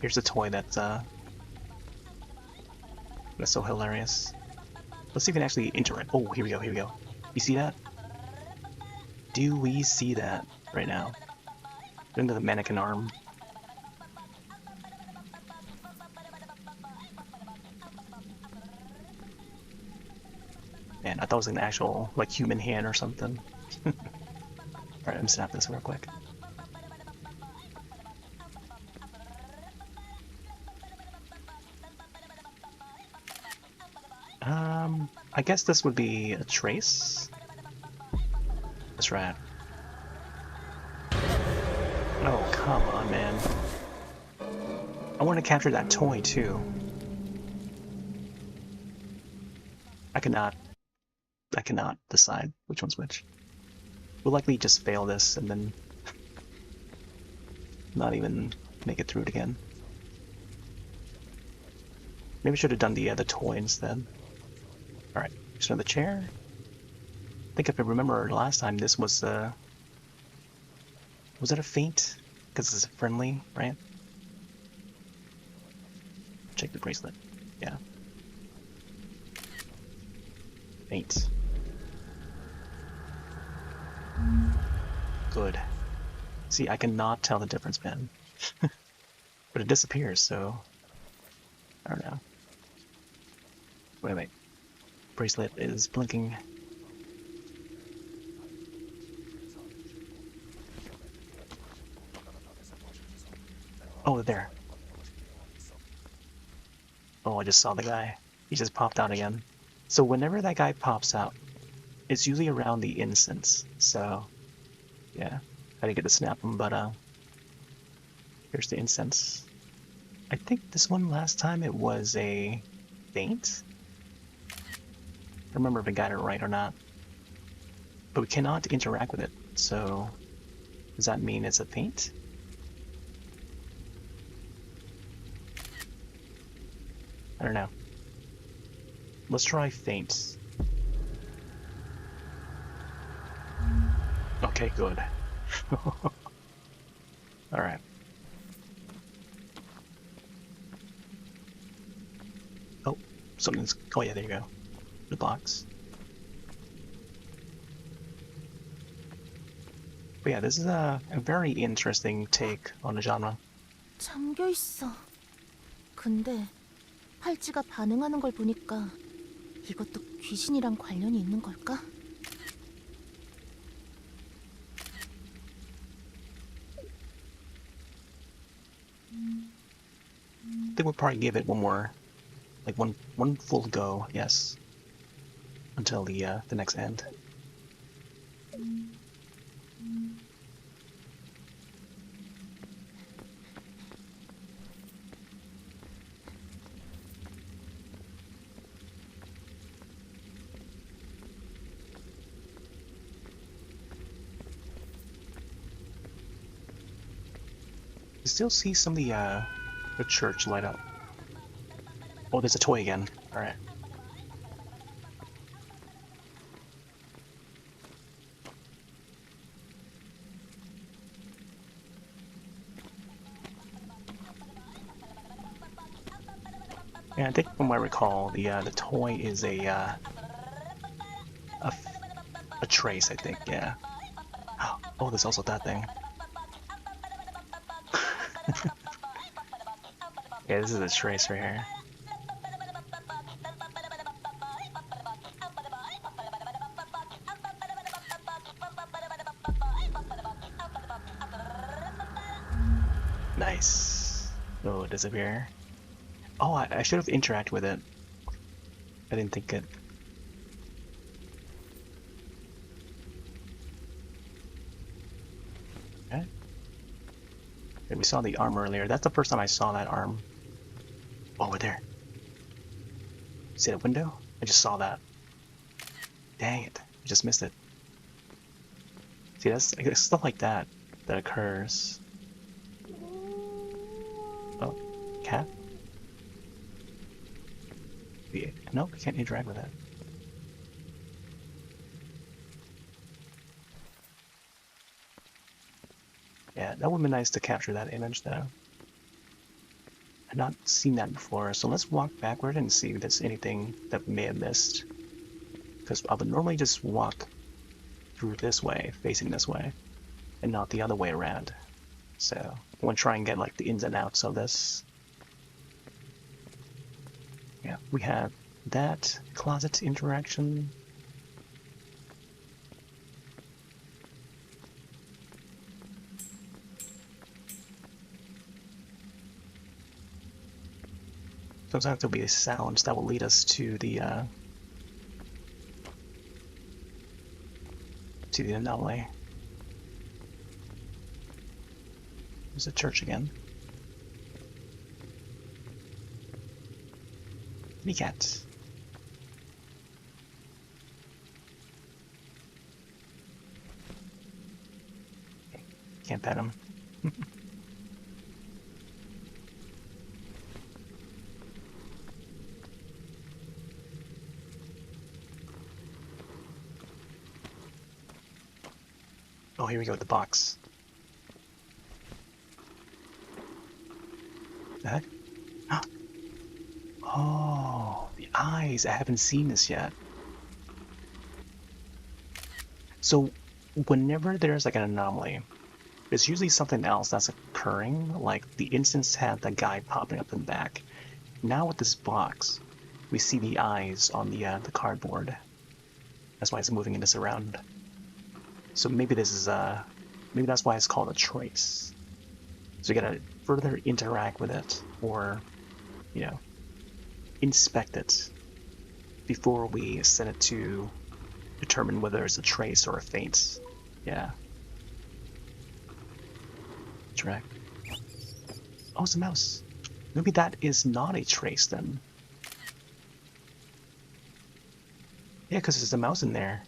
Here's a toy that's so hilarious. Let's see if we can actually interact. Oh, here we go, here we go. You see that? Do we see that right now? Into the mannequin arm. Man, I thought it was an actual, like, human hand or something. Alright, let me snap this real quick. I guess this would be a trace. That's right. Oh, come on, man. I want to capture that toy, too. I cannot decide which one's which. We'll likely just fail this and then not even make it through it again. Maybe I should have done the toy instead. Alright, just another chair. I think if I remember last time, this was was it a feint? Because it's friendly, right? Check the bracelet. Yeah. Feint. Good. See, I cannot tell the difference, man. But it disappears, so I don't know. Wait. Bracelet is blinking. Oh, there. Oh, I just saw the guy. He just popped out again. So whenever that guy pops out, it's usually around the incense. So, yeah. I didn't get to snap him, but here's the incense. I think this one last time it was a feint. I don't remember if I got it right or not. But we cannot interact with it, so does that mean it's a feint? I don't know. Let's try feint. Okay, good. Alright. Oh, something's... Oh yeah, there you go. The box. But yeah, this is a very interesting take on the genre. 잠겨 있어. 근데 팔찌가 반응하는 걸 보니까 이것도 귀신이랑 관련이 있는 걸까? I think we'll probably give it one more, like one full go, yes, until the next end. You still see some of the church light up. Oh, there's a toy again. All right. Yeah, I think from what I recall, the toy is a trace. I think, yeah. Oh, there's also that thing. Yeah, this is a trace right here. Nice. Oh, disappear. Oh, I should have interacted with it. I didn't think it. Okay. Yeah, we saw the arm earlier. That's the first time I saw that arm. Oh, we're there. See that window? I just saw that. Dang it. I just missed it. See, that's stuff like that that occurs. Oh, cat? Nope, we can't interact with it. Yeah, that would be nice to capture that image though. I've not seen that before, so let's walk backward and see if there's anything that we may have missed. Because I would normally just walk through this way, facing this way, and not the other way around. So I want to try and get like the ins and outs of this. Yeah, we have that closet interaction. Sometimes there'll be sounds that will lead us to the anomaly. There's a church again. Kitty cat. Can't pet him. Oh, here we go with the box. The heck? Oh, the eyes. I haven't seen this yet. So, whenever there's like an anomaly, there's usually something else that's occurring, like the instance had the guy popping up in the back. Now with this box, we see the eyes on the cardboard. That's why it's moving this around. So maybe this is maybe that's why it's called a trace. So we gotta further interact with it, or, you know, inspect it before we set it to determine whether it's a trace or a feint. Yeah. Interact. Oh, it's a mouse. Maybe that is not a trace then. Yeah, because there's a mouse in there.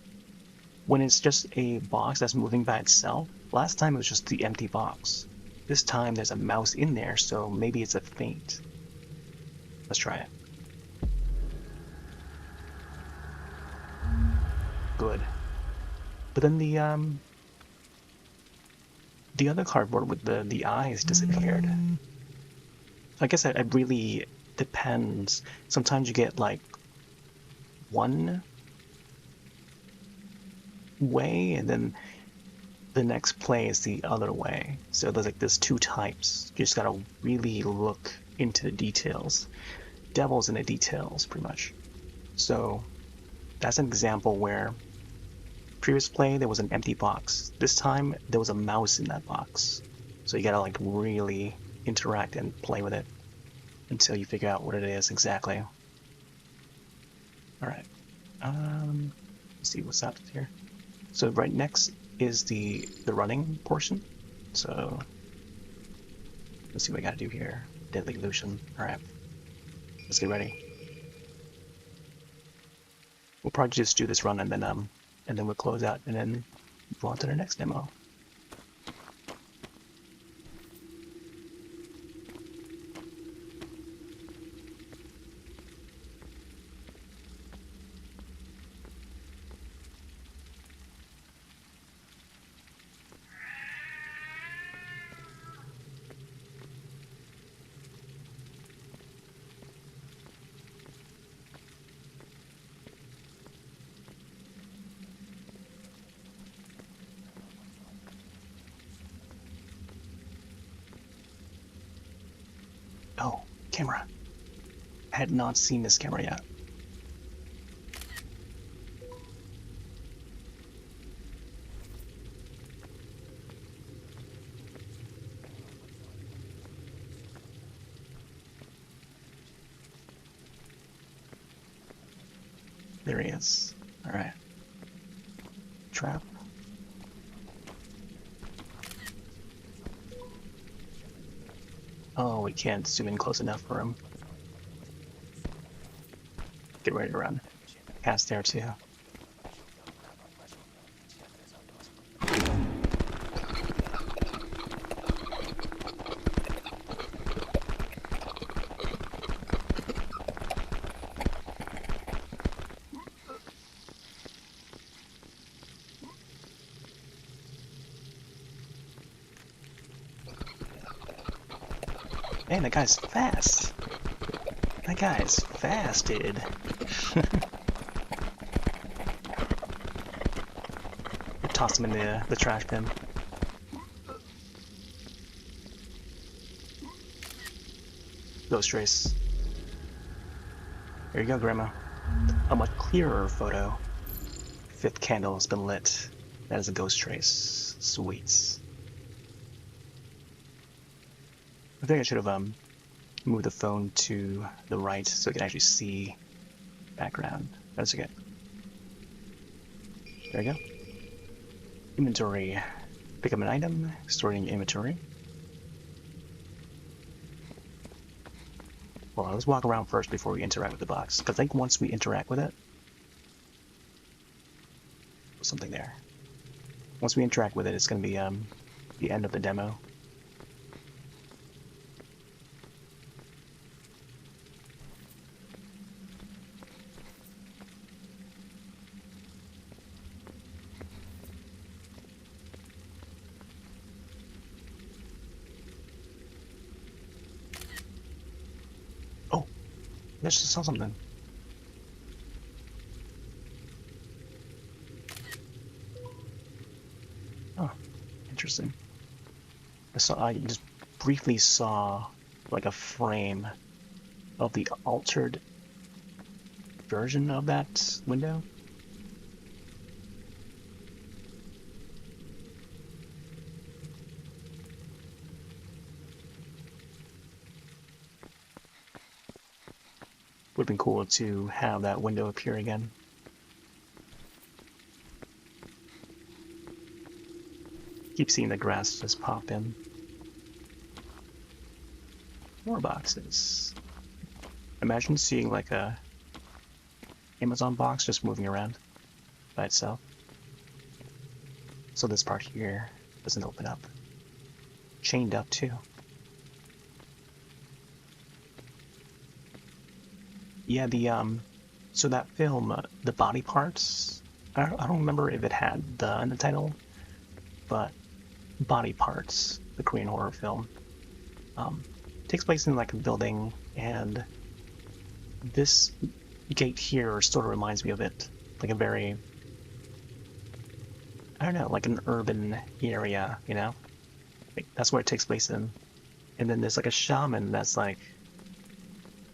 When it's just a box that's moving by itself, last time it was just the empty box. This time there's a mouse in there, so maybe it's a feint. Let's try it. Good. But then the the other cardboard with the eyes disappeared. I guess it really depends. Sometimes you get like one way, and then the next play is the other way. So there's two types. You just gotta really look into the details. Devil's in the details, pretty much. So that's an example where previous play there was an empty box. This time there was a mouse in that box. So you gotta like really interact and play with it until you figure out what it is exactly. All right. Let's see what's up here. So right next is the running portion. So let's see what I gotta do here. Deadly illusion. All right. Let's get ready. We'll probably just do this run and then we'll close out and then move on to the next demo. Oh, camera. I had not seen this camera yet. There he is. Alright. Trap. Oh, we can't zoom in close enough for him. Get ready to run. Cat's there too. Man, that guy's fast. That guy's fast, dude. Toss him in the trash bin. Ghost race. There you go, Grandma. A much clearer photo. Fifth candle has been lit. That is a ghost trace. Sweets. I think I should have moved the phone to the right so I could actually see background. That's okay. There we go. Inventory. Pick up an item, store it in your inventory. Well, let's walk around first before we interact with the box, because I think once we interact with it, there's something there. Once we interact with it, it's going to be the end of the demo. I just saw something. Oh, interesting. I just briefly saw like a frame of the altered version of that window. Would have been cool to have that window appear again. Keep seeing the grass just pop in. More boxes. Imagine seeing like a Amazon box just moving around by itself. So this part here doesn't open up. Chained up too. Yeah, so that film, the body parts, I don't remember if it had the in the title, but Body Parts, the Korean horror film. Takes place in like a building, and this gate here sort of reminds me of it, like a very, I don't know, like an urban area, you know? Like, that's where it takes place in. And then there's like a shaman that's like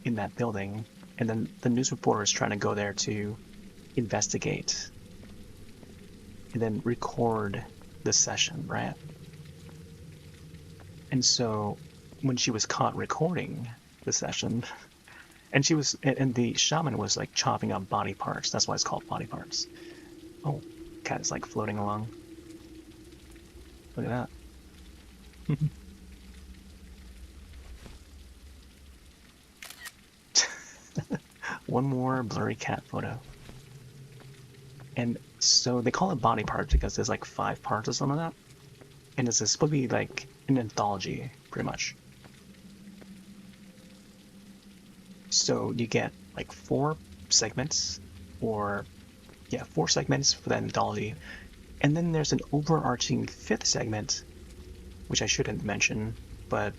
in that building, and then the news reporter is trying to go there to investigate and then record the session, right? And so when she was caught recording the session, and the shaman was like chopping up body parts. That's why it's called Body Parts. Oh, cat is like floating along. Look at that. One more blurry cat photo. And so they call it body parts because there's like 5 parts or something like that. And it's supposed to be like an anthology, pretty much. So you get like 4 segments, or yeah, 4 segments for that anthology. And then there's an overarching 5th segment, which I shouldn't mention, but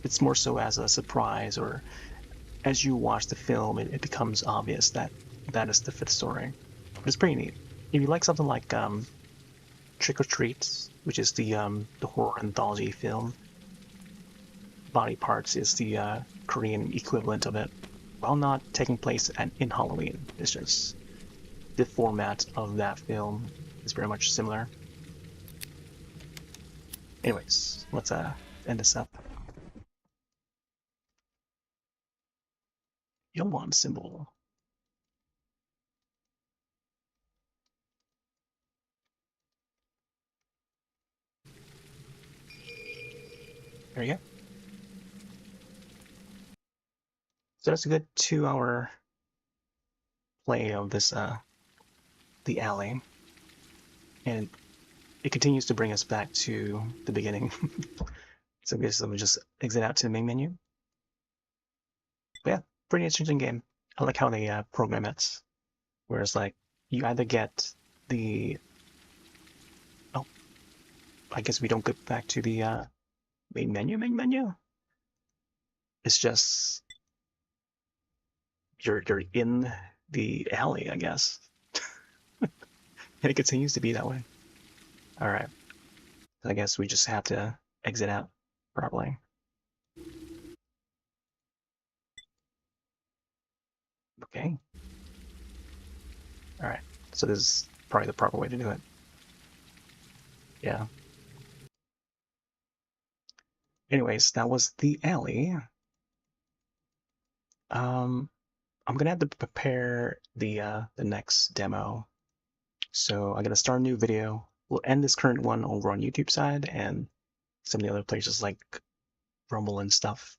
it's more so as a surprise, or as you watch the film, it becomes obvious that that is the 5th story. But it's pretty neat. If you like something like Trick or Treat, which is the horror anthology film, Body Parts is the Korean equivalent of it, while not taking place in Halloween. It's just the format of that film is very much similar. Anyways, let's end this up. Yowan symbol. There you go. So that's a good 2-hour play of this the alley, and it continues to bring us back to the beginning. So I guess let me just exit out to the main menu. But yeah, pretty interesting game. I like how they program it, whereas like you either get the I guess we don't get back to the main menu. It's just you're in the alley, I guess. And it continues to be that way. Alright. I guess we just have to exit out, probably. Okay. Alright. So this is probably the proper way to do it. Yeah. Anyways, that was the alley. I'm gonna have to prepare the next demo. So I'm gonna start a new video. We'll end this current one over on YouTube side and some of the other places like Rumble and stuff.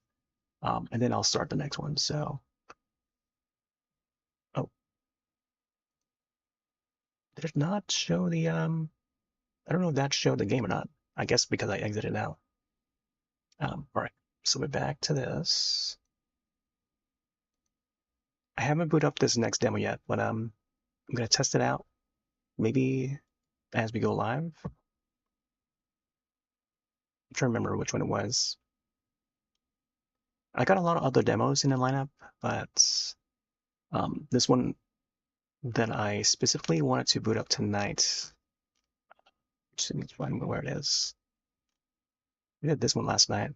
And then I'll start the next one. So, oh, did it not show the I don't know if that showed the game or not. I guess because I exited out. All right, so we're back to this. I haven't booted up this next demo yet, but I'm gonna test it out. Maybe as we go live. I'm trying to remember which one it was. I got a lot of other demos in the lineup, but this one that I specifically wanted to boot up tonight. Just need to find where it is. We did this one last night.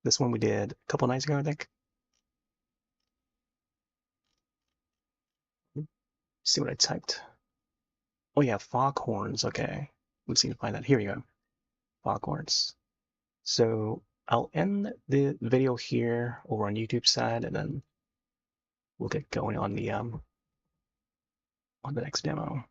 This one we did a couple nights ago, I think. See what I typed. Oh yeah, foghorns. Okay, let's see if I find that. Here you go. Foghorns. So I'll end the video here over on YouTube side, and then we'll get going on the next demo.